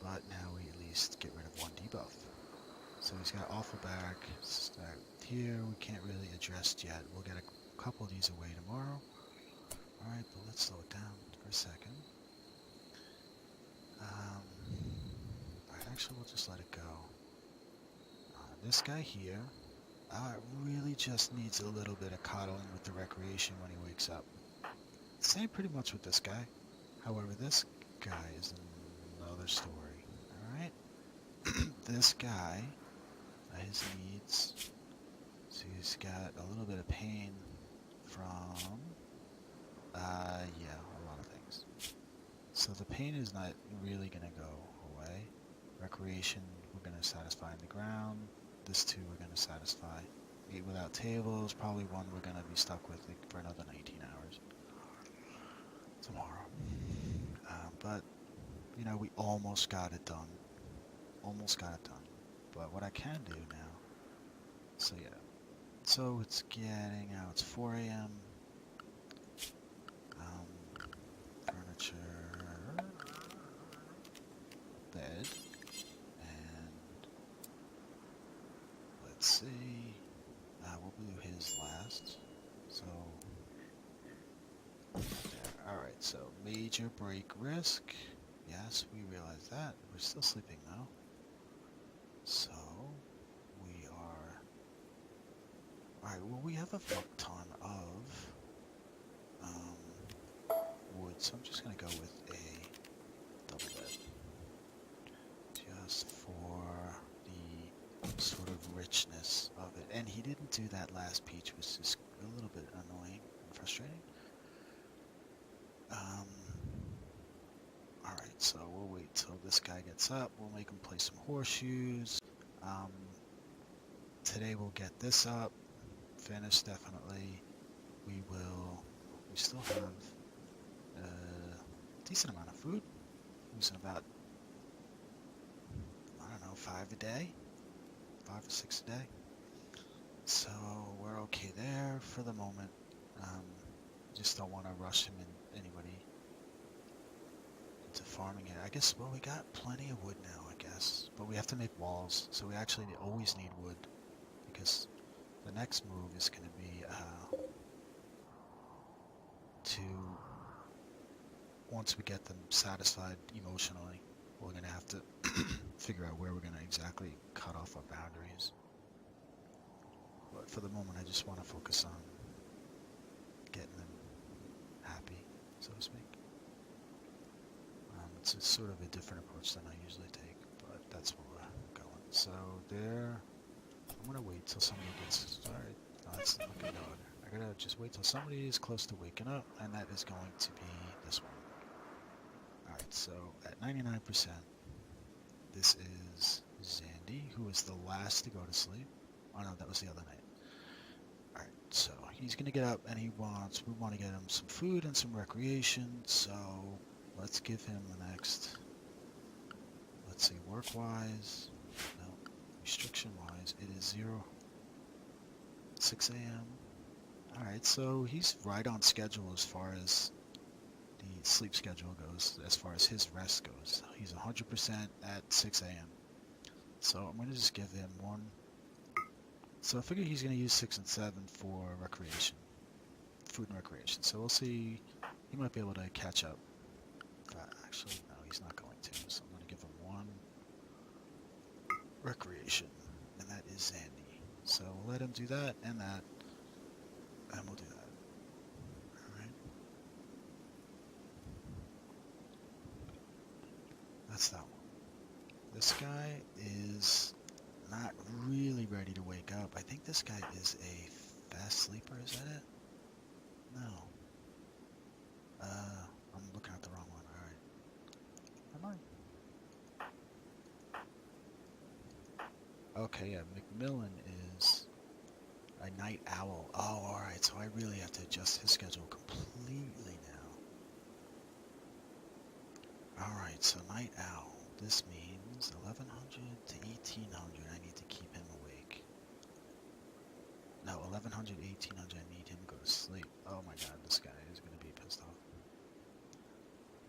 But now we at least get rid of one debuff. So he's got awful back. Start here. We can't really address it yet. We'll get a couple of these away tomorrow. Alright, but let's slow it down for a second. Alright, actually we'll just let it go. This guy here really just needs a little bit of coddling with the recreation when he wakes up. Same pretty much with this guy. However, this guy is another story. Alright? This guy, his needs, so he's got a little bit of pain from, yeah, a lot of things. So the pain is not really going to go away. Recreation, we're going to satisfy in the ground. This two we're going to satisfy. Eat without tables, probably one we're going to be stuck with for another 19 hours. Tomorrow. But, you know, we almost got it done. Almost got it done. But what I can do now, so yeah. So it's getting out, it's 4 a.m. Furniture, bed, and let's see, we'll do his last. So, there. Alright, so major break risk. Yes, we realize that. We're still sleeping though. So, we are... Alright, well we have a fuck ton of wood, so I'm just going to go with a double bed. Just for the sort of richness of it. And he didn't do that last peach, which is a little bit annoying and frustrating. Alright, so we'll wait till this guy gets up. We'll make him play some horseshoes. Today we'll get this up. Finish, definitely. We still have a decent amount of food. Using about, I don't know, 5 a day? 5 or 6 a day. So we're okay there for the moment. Just don't want to rush him in anybody into farming it. I guess, well, we got plenty of wood now, I guess. But we have to make walls, so we actually always need wood. Because the next move is going to be to, once we get them satisfied emotionally, we're going to have to figure out where we're going to exactly cut off our boundaries. But for the moment, I just want to focus on getting them happy, so to speak. It's a sort of a different approach than I usually take, but that's where we're going. So there, I'm going to wait till somebody gets started. Oh, that's the fucking dog. I gotta just wait till somebody is close to waking up, and that is going to be this one. Alright, so at 99%, this is Zandy, who was the last to go to sleep. Oh no, that was the other night. Alright, so he's gonna get up and we want to get him some food and some recreation, so let's give him the next, let's see, work-wise, no, restriction-wise, it is 6 a.m. Alright, so he's right on schedule as far as the sleep schedule goes, as far as his rest goes. He's 100% at 6 a.m. So I'm going to just give him one. So I figure he's going to use 6 and 7 for recreation, food and recreation. So we'll see, he might be able to catch up. Actually, no, he's not going to. So I'm going to give him one recreation, and that is Zandy. So we'll let him do that and that, and we'll do that. Alright. That's that one. This guy is not really ready to wake up. I think this guy is a fast sleeper, is that it? No. I'm looking at the wrong one. Alright. Am I? Okay, yeah, McMillan is a night owl. Oh, alright, so I really have to adjust his schedule completely now. Alright, so night owl. This means 1100 to 1800 I need to keep him awake. No, 1100, 1800 I need him to go to sleep. Oh my god, this guy is going to be pissed off.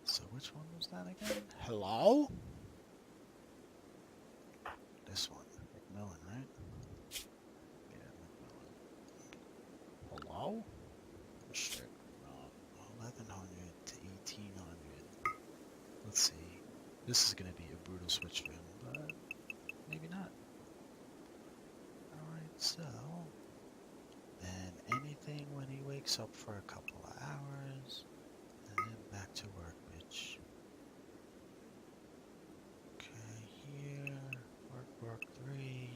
So which one was that again? Hello? This one. McMillan, right? Yeah, McMillan. Hello? Restrict. 1100 to 1800. Let's see. This is going to be a brutal switch for him, but maybe not. Alright, so then anything when he wakes up for a couple of hours, and then back to work, bitch. Okay, here, work 3,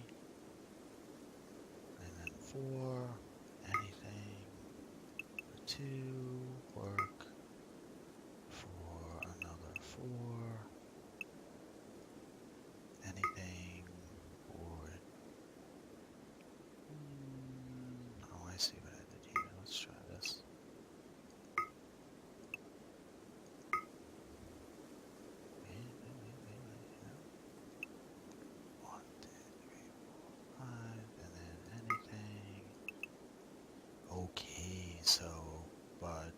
and then 4, anything for 2, work for another 4, anything for, oh, I see what I did here. Let's try this. One, two, three, four, 5, and then anything. Okay, so, but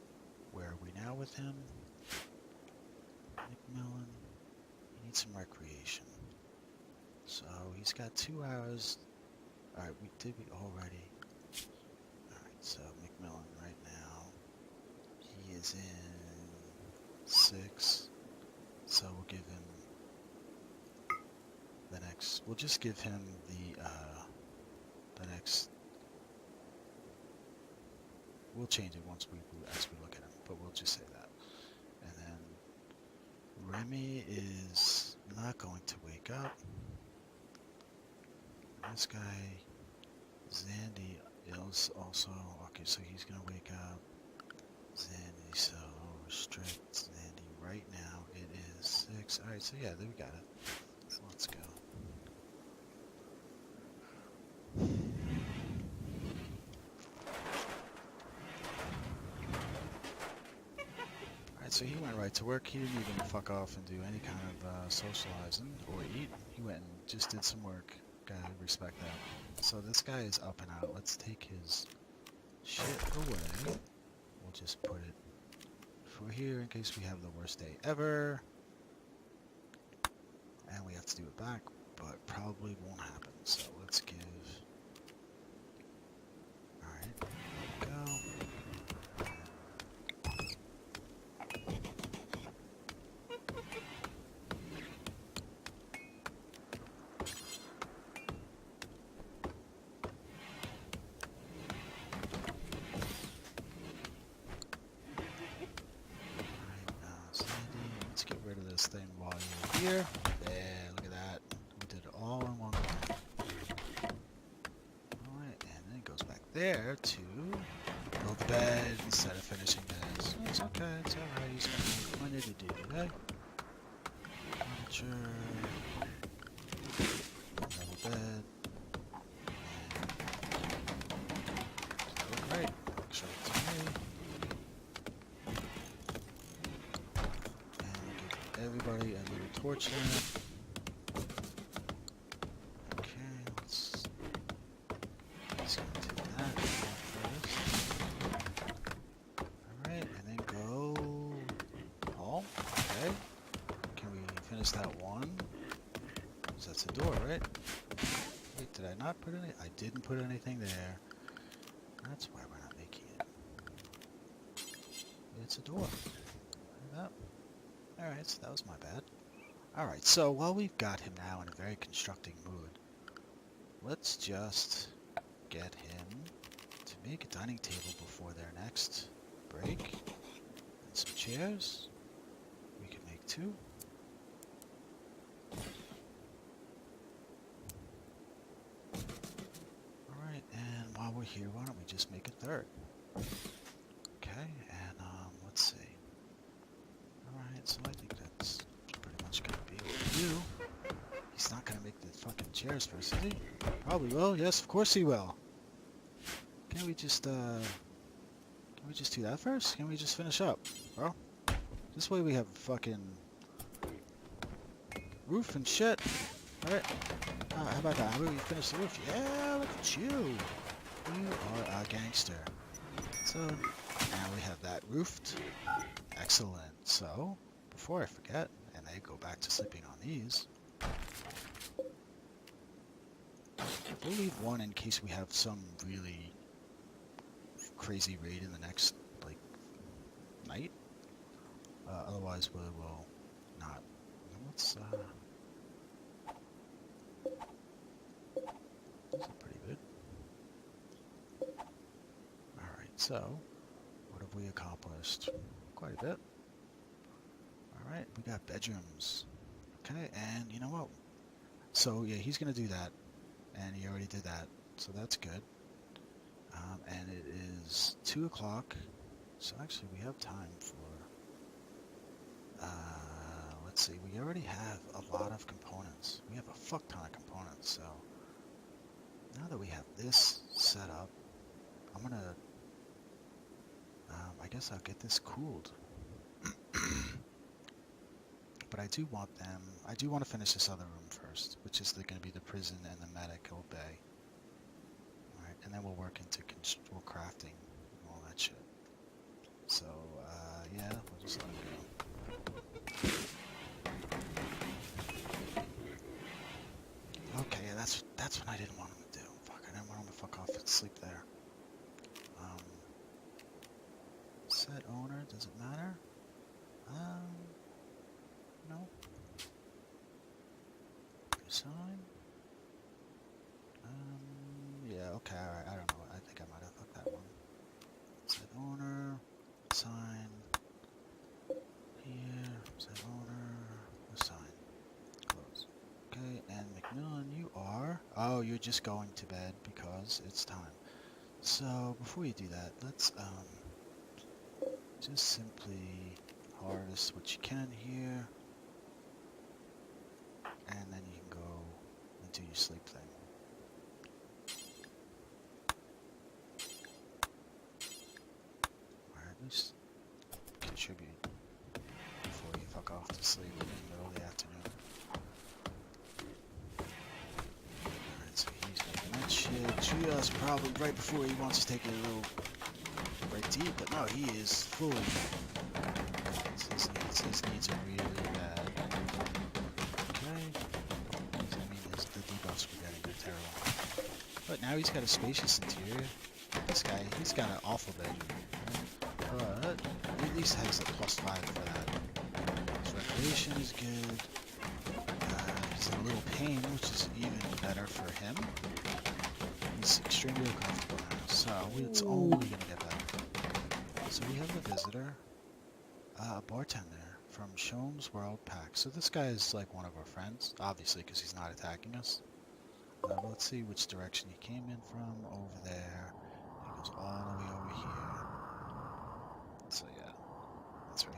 where are we now with him? McMillan, he needs some recreation. So he's got 2 hours. Alright, we did already. Alright, so McMillan right now, he is in 6. So we'll give him the next, we'll just give him the next, we'll change it once as we look at him, but we'll just say that. And then Remy is not going to wake up. This guy, Zandy, is also, okay, so he's going to wake up. Zandy, so restrict Zandy right now. It is 6. Alright, so yeah, there we got it. So let's go. Alright, so he went right to work. He didn't even fuck off and do any kind of socializing or eat. He went and just did some work. Gotta respect that. So this guy is up and out. Let's take his shit away. We'll just put it for here in case we have the worst day ever. And we have to do it back, but probably won't happen. So let's give... Alright, there we go. Let's get rid of this thing while you're here. Yeah, look at that. We did it all in one go. Alright, and then it goes back there to started instead of finishing this. It's okay, it's alright. He's gonna have plenty to do today. Furniture, double bed. That look great. Looks right to me. And we'll give everybody a little torch lamp. That one, because that's a door, right? Wait, did I not put any? I didn't put anything there. That's why we're not making it. It's a door. Look at that. Alright, so that was my bad. Alright, so while we've got him now in a very constructing mood, let's just get him to make a dining table before their next break. And some chairs. We can make 2. While we're here, why don't we just make a 3rd? Okay, and let's see. Alright, so I think that's pretty much gonna be what we do. He's not gonna make the fucking chairs first, is he? Probably will, yes, of course he will. Can we just do that first? Can we just finish up, bro? This way we have fucking roof and shit. Alright. How about that? How about we finish the roof? Yeah, look at you. You are a gangster. So, now we have that roofed. Excellent. So, before I forget, and I go back to sleeping on these, we'll leave one in case we have some really crazy raid in the next, like, night. Otherwise, we will not. Let's, these are pretty good. So, what have we accomplished? Quite a bit. Alright, we got bedrooms. Okay, and you know what? So, yeah, he's going to do that. And he already did that. So that's good. And it is 2 o'clock. So actually, we have time for... let's see. We already have a lot of components. We have a fuck ton of components. So, now that we have this set up, I'm going to... I guess I'll get this cooled. But I do want to finish this other room first, which is going to be the prison and the medical bay. Alright, and then we'll work into crafting and all that shit. So, yeah, we'll just let it go. Okay, yeah, that's what I didn't want him to do. Fuck, I didn't want him to fuck off and sleep there. Set owner, does it matter? No. Sign. Yeah, okay, alright, I don't know. I think I might have fucked that one. Set owner, sign. Here, set owner, assign. Close. Okay, and McMillan, you are... Oh, you're just going to bed because it's time. So, before you do that, let's, just simply harvest what you can here, and then you can go into your sleep thing. Alright, let's contribute before you fuck off to sleep in the middle of the afternoon. Alright, so he's making that shit just probably right before he wants to take a little break to eat, but no, he is fully... His needs are really bad. Okay. I mean, the debuffs we're getting are terrible. But now he's got a spacious interior. This guy, he's got an awful bedroom. But he at least has a +5 for that. His recreation is good. He's in a little pain, which is even better for him. He's extremely comfortable now, so it's only going to get better. So we have a visitor, a bartender from Shome's World Pack. So this guy is like one of our friends, obviously, because he's not attacking us. Let's see which direction he came in from. Over there. He goes all the way over here.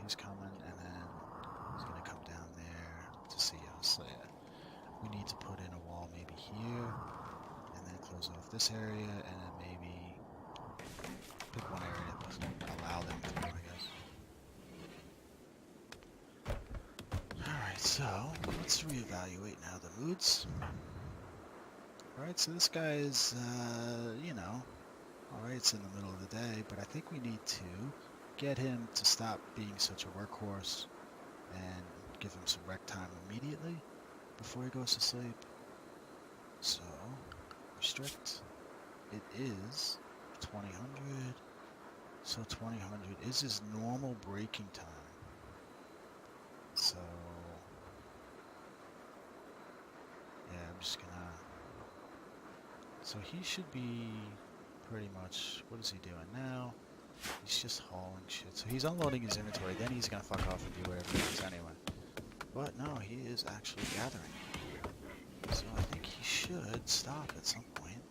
he's coming, and then he's gonna come down there to see us. So yeah, we need to put in a wall maybe here, and then close off this area, and then maybe pick one area to allow them through, I guess. Alright, so let's reevaluate now the moods. Alright, so this guy is, you know, alright, it's in the middle of the day, but I think we need to get him to stop being such a workhorse and give him some rec time immediately before he goes to sleep. So, restrict. It is 2000. So 2000 is his normal breaking time. So, yeah, I'm just gonna... So he should be pretty much... What is he doing now? He's just hauling shit. So he's unloading his inventory, then he's gonna fuck off and do whatever he wants anyway. But no, he is actually gathering. So I think he should stop at some point.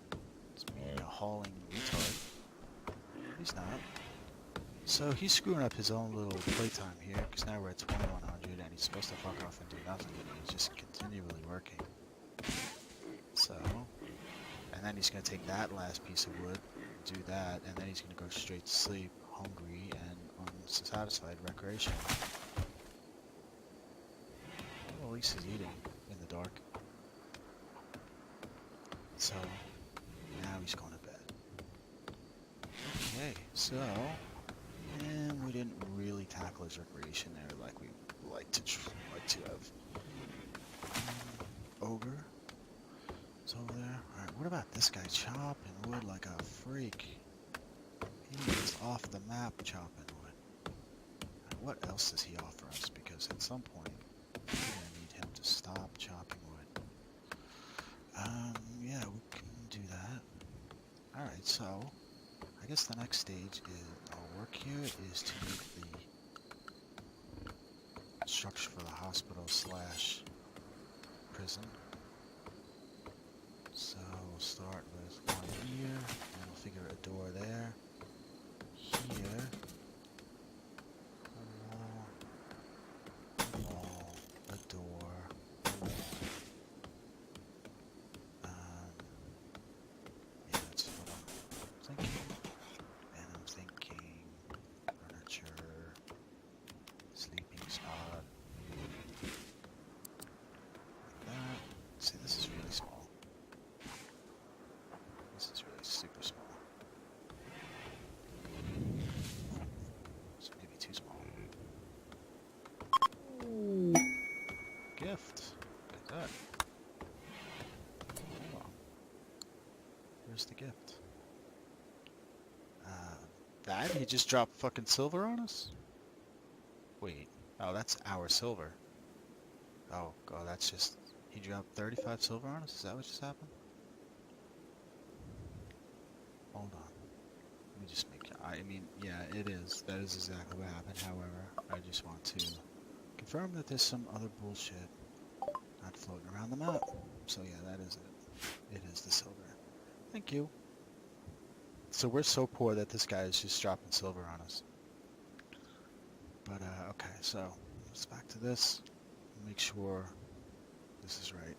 It's being a hauling retard. He's not. So he's screwing up his own little playtime here, because now we're at 2100 and he's supposed to fuck off and do nothing, and he's just continually working. So, and then he's going to take that last piece of wood, do that, and then he's going to go straight to sleep, hungry and unsatisfied recreation. Well, at least he's eating in the dark. So, now he's going to bed. Okay, so... And we didn't really tackle his recreation there like we like to have. Ogre is over there. Alright, what about this guy chopping wood like a freak? He is off the map chopping wood. Right, what else does he offer us? Because at some point, we're going to need him to stop chopping wood. Yeah, we can do that. Alright, so... I guess the next stage is our work here is to make the structure for the hospital slash prison. So we'll start with one here, and we'll figure a door there. Here, a wall, a door, a wall. Yeah, that's what I'm thinking. Sleeping spot. Like that. See, this is really small. This is really super small. So maybe too small. Gift. Look at that. Hold on. Where's the gift? That? He just dropped fucking silver on us? Wait. Oh, that's our silver. Oh, God, that's just... He dropped 35 silver on us? Is that what just happened? Hold on. Let me just make... I mean, yeah, it is. That is exactly what happened. However, I just want to confirm that there's some other bullshit not floating around the map. So yeah, that is it. It is the silver. Thank you. So we're so poor that this guy is just dropping silver on us. But, okay, so let's back to this. Make sure this is right.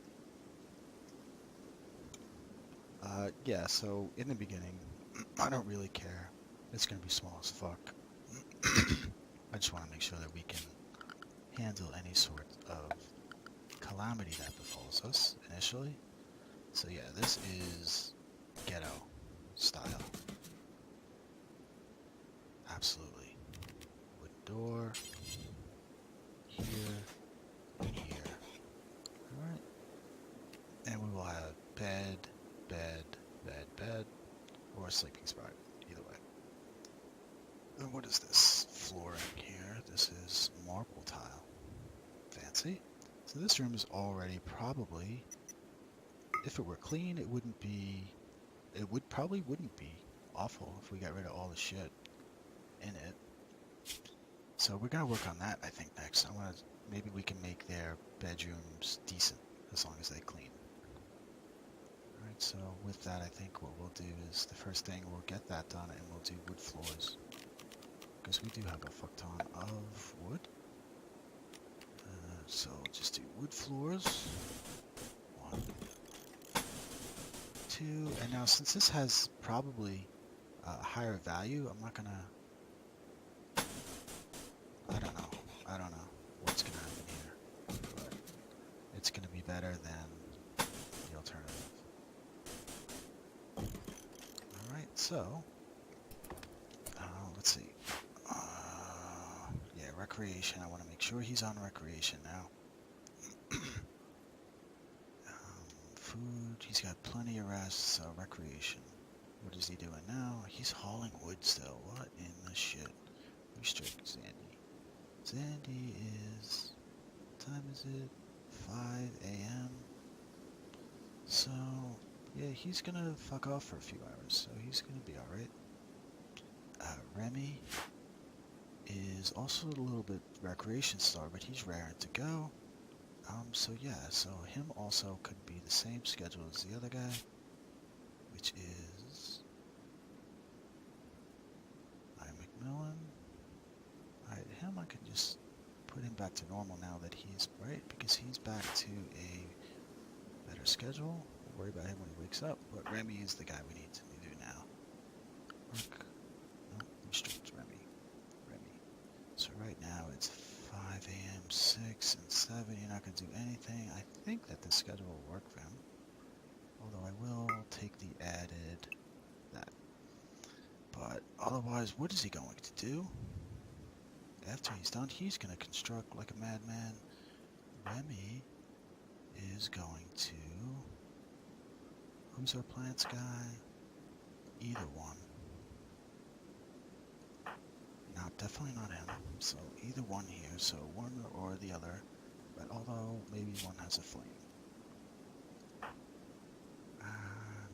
Yeah, so in the beginning, I don't really care. It's going to be small as fuck. I just want to make sure that we can handle any sort of calamity that befalls us initially. So yeah, this is ghetto style. Absolutely. Wooden door. Here. And here. Alright. And we will have bed, bed, bed, bed, or a sleeping spot. Either way. And what is this? Flooring here. This is marble tile. Fancy. So this room is already probably, if it were clean, it wouldn't be, probably wouldn't be awful if we got rid of all the shit in it. So we're going to work on that, I think, next. Maybe we can make their bedrooms decent as long as they clean. Alright, so with that, I think what we'll do is the first thing we'll get that done and we'll do wood floors. because we do have a fuck ton of wood. So just do wood floors. 1, 2, and now since this has probably a higher value, I'm not gonna. I don't know what's gonna happen here, but it's gonna be better than the alternative. All right, so let's see. Yeah, recreation. I want to make sure he's on recreation now. Food, he's got plenty of rest, so recreation. What is he doing now? He's hauling wood still. What in the shit? Restrict Zandy. Zandy is... What time is it? 5 a.m. So, yeah, he's gonna fuck off for a few hours, so he's gonna be alright. Remy is also a little bit recreation star, but he's raring to go. So yeah, so him also could be the same schedule as the other guy, which is McMillan. Alright, him I can just put him back to normal now that he's right, because he's back to a better schedule. We'll worry about him when he wakes up, but Remy is the guy we need to do now. Work. No, restrict Remy. So right now it's 5 a.m., 6 and 7. You're not going to do anything. I think that this schedule will work for him. Although I will take the added that. But otherwise, what is he going to do? After he's done, he's going to construct like a madman. Remy is going to... Who's our plants guy? Either one. Not, definitely not him. So either one here. So one or the other. But although maybe one has a flame.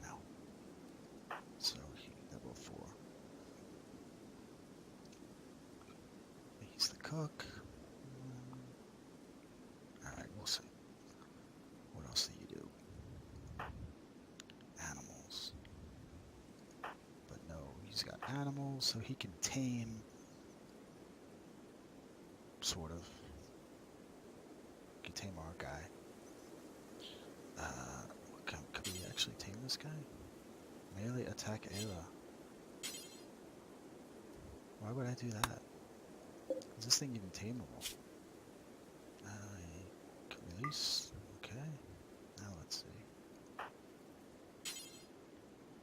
No. So he level 4. He's the cook. Alright, we'll see. What else do you do? Animals. But no, he's got animals, so he can tame. Sort of. He can tame our guy. Could we actually tame this guy? Melee attack Ayla. Why would I do that? Is this thing even tameable? Can release. Okay. Now let's see.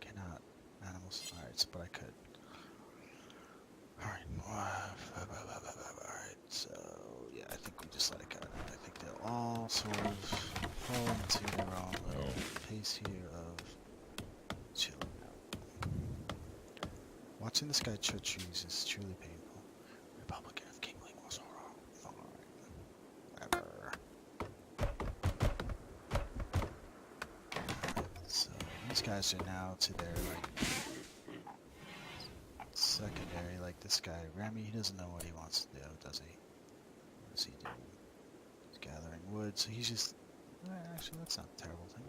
Cannot. Animals. Alright, but I could. Alright, so yeah, I think we just let it go. I think they'll all sort of fall into their own little pace here of chilling out. Watching this guy church trees is truly painful. Republican of Kingling was all wrong. Fine. Whatever. So these guys are now to their like secondary, like this guy, Remy, he doesn't know what he wants to do, does he? What is he doing? He's gathering wood, so he's just... actually, that's not a terrible thing.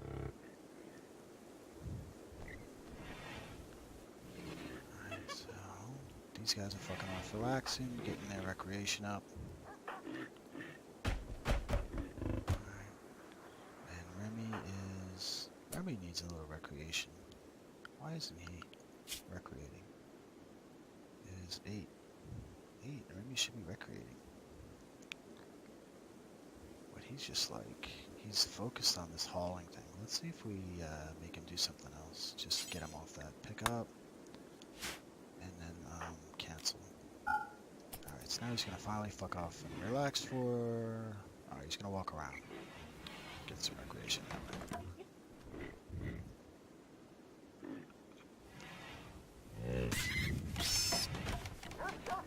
Alright, so... These guys are fucking off relaxing, getting their recreation up. Alright. And Remy needs a little recreation. Why isn't he recreating? It is 8. Remy should be recreating. But he's just like, he's focused on this hauling thing. Let's see if we make him do something else. Just get him off that pickup. And then cancel. Alright, so now he's going to finally fuck off and relax for... Alright, he's going to walk around. Get some recreation that way.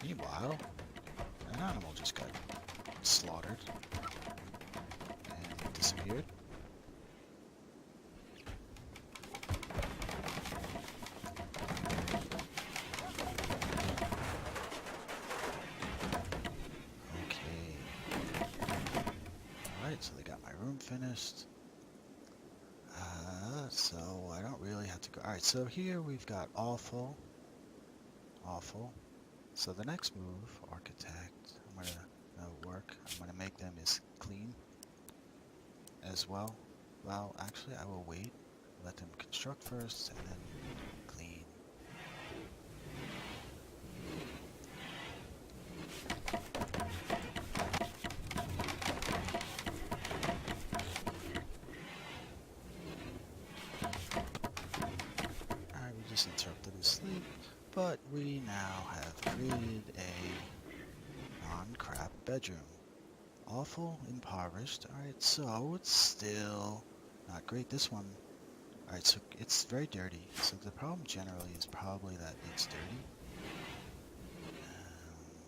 Meanwhile, an animal just got slaughtered and disappeared. Okay. Alright, so they got my room finished. So I don't really have to go. Alright, so here we've got awful. So the next move, architect, I'm gonna work. I'm gonna make them as clean as well. Well, actually, I will wait. Let them construct first, and then clean. Alright, we just interrupted his sleep, but we now have created a non-crap bedroom. Awful, impoverished. Alright, so it's still not great. This one, alright, so it's very dirty. So the problem generally is probably that it's dirty.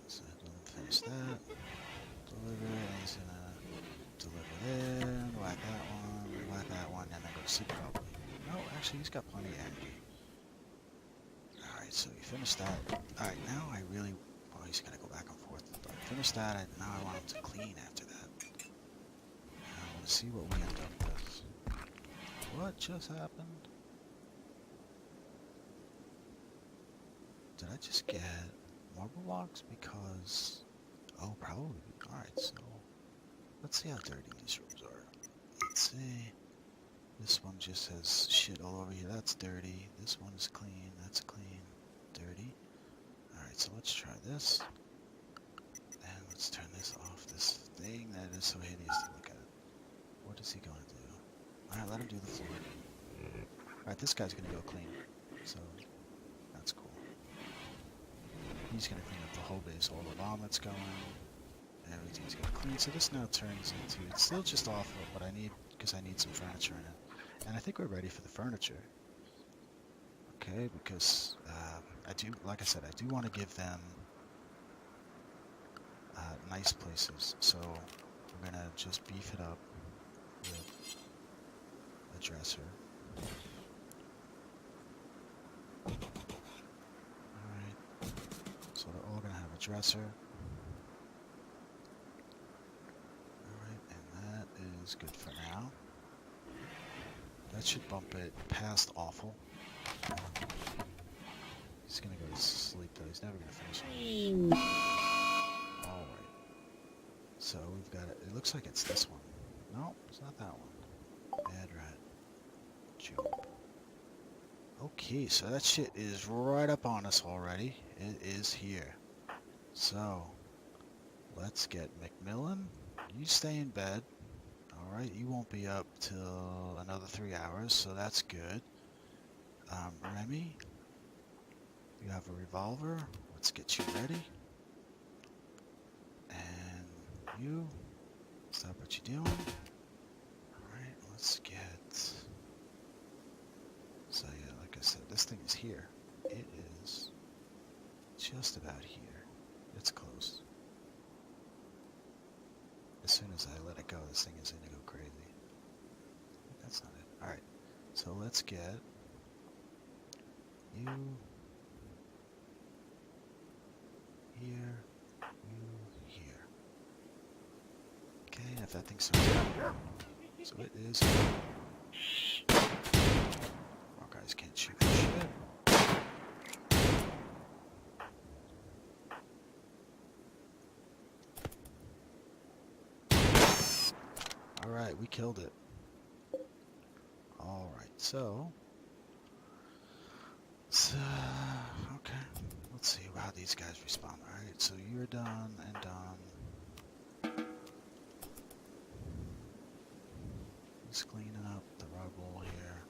So let him finish that. Deliver, and he's gonna deliver there, and whack that one, and then go to sleep probably. No, actually he's got plenty of energy. Alright, so he finished that. Alright, now I really, well, he's gonna go back and forth. But finish that, and now I want him to clean after that. I want to see what we end up with. What just happened? Did I just get marble blocks? Because, oh, probably. Alright, so let's see how dirty these rooms are. Let's see. This one just has shit all over here. That's dirty. This one is clean. That's clean. Dirty. Alright, so let's try this. And let's turn this off. This thing that is so hideous to look at. What is he going to do? Alright, let him do the floor. Alright, this guy's going to go clean. So, that's cool. He's going to clean up the whole base. All the vomits going. Everything's going to clean. So this now turns into, it's still just awful, but I need, because I need some furniture in it. And I think we're ready for the furniture. Okay, because I do, like I said, I do want to give them nice places. So we're going to just beef it up with a dresser. Alright, so they're all going to have a dresser. Alright, and that is good for now. That should bump it past awful. He's gonna go to sleep though, he's never gonna finish. Alright. So we've got it. It looks like it's this one. No, it's not that one. Bad rat. Jump. Okay, so that shit is right up on us already. It is here. So, let's get McMillan. You stay in bed. Alright, you won't be up till another 3 hours, so that's good. Remy, you have a revolver. Let's get you ready. And you, stop what you're doing. Alright, let's get... So yeah, like I said, this thing is here. It is just about here. It's close. As soon as I let it go, this thing is going to go crazy. That's not it. Alright, so let's get you here, you here. Okay, and if that thing's so it is here. Our guys can't shoot shit. Alright, we killed it. Alright, so... okay. Let's see how these guys respond. Alright, so you're done and done. He's cleaning up the rubble here.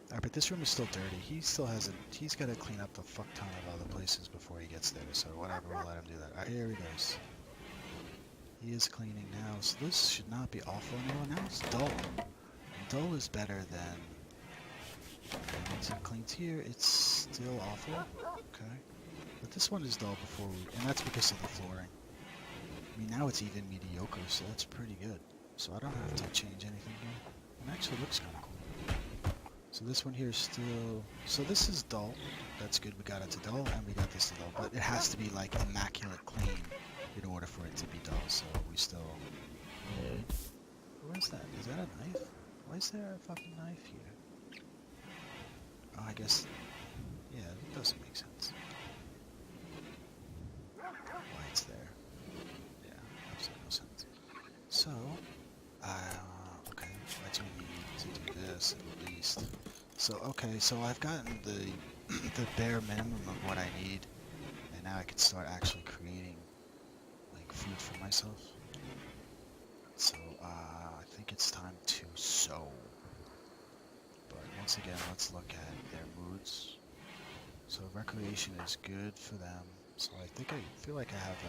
Alright, but this room is still dirty. He still hasn't... He's got to clean up a fuck ton of other places before he gets there. So whatever, we'll let him do that. Alright, here he goes. He is cleaning now, so this should not be awful anymore. Now it's dull. And dull is better than... Once it cleans here, it's still awful. Okay. But this one is dull before we... And that's because of the flooring. I mean, now it's even mediocre, so that's pretty good. So I don't have to change anything here. And actually looks kind of cool. So this one here is still... So this is dull. That's good. We got it to dull, and we got this to dull. But it has to be, like, immaculate clean in order for it to be dull, so we still... Where's that? Is that a knife? Why is there a fucking knife here? Oh, I guess... Yeah, doesn't make sense. Why it's there. Yeah, absolutely no sense. So, okay, I do need to do this at least. So, okay, so I've gotten the the bare minimum of what I need, and now I can start actually creating like food for myself. So, I think it's time to sow. But once again, let's look at their moods. So recreation is good for them. So I feel like I have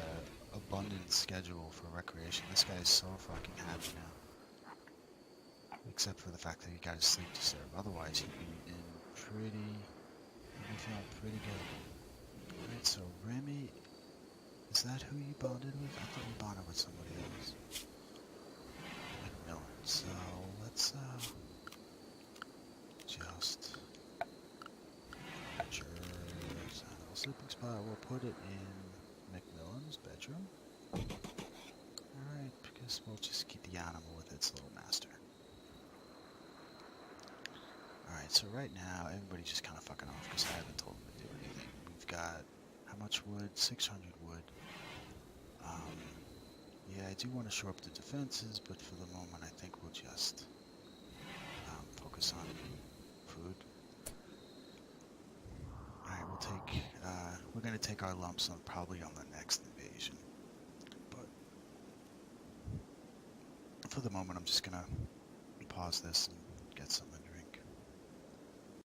a abundant schedule for recreation. This guy is so fucking happy now. Except for the fact that he got his sleep disturbed. Otherwise he'd be feeling pretty good. Alright, so Remy, is that who you bonded with? I thought you bonded with somebody else. McMillan. So let's just sleeping spot. We'll put it in McMillan's bedroom. Alright, because we'll just keep the animal with its little master. Alright, so right now, everybody's just kind of fucking off because I haven't told them to do anything. We've got, how much wood? 600 wood. Yeah, I do want to shore up the defenses, but for the moment, I think we'll just focus on food. Alright, we're going to take our lumps on probably on the next invasion. But for the moment, I'm just going to pause this and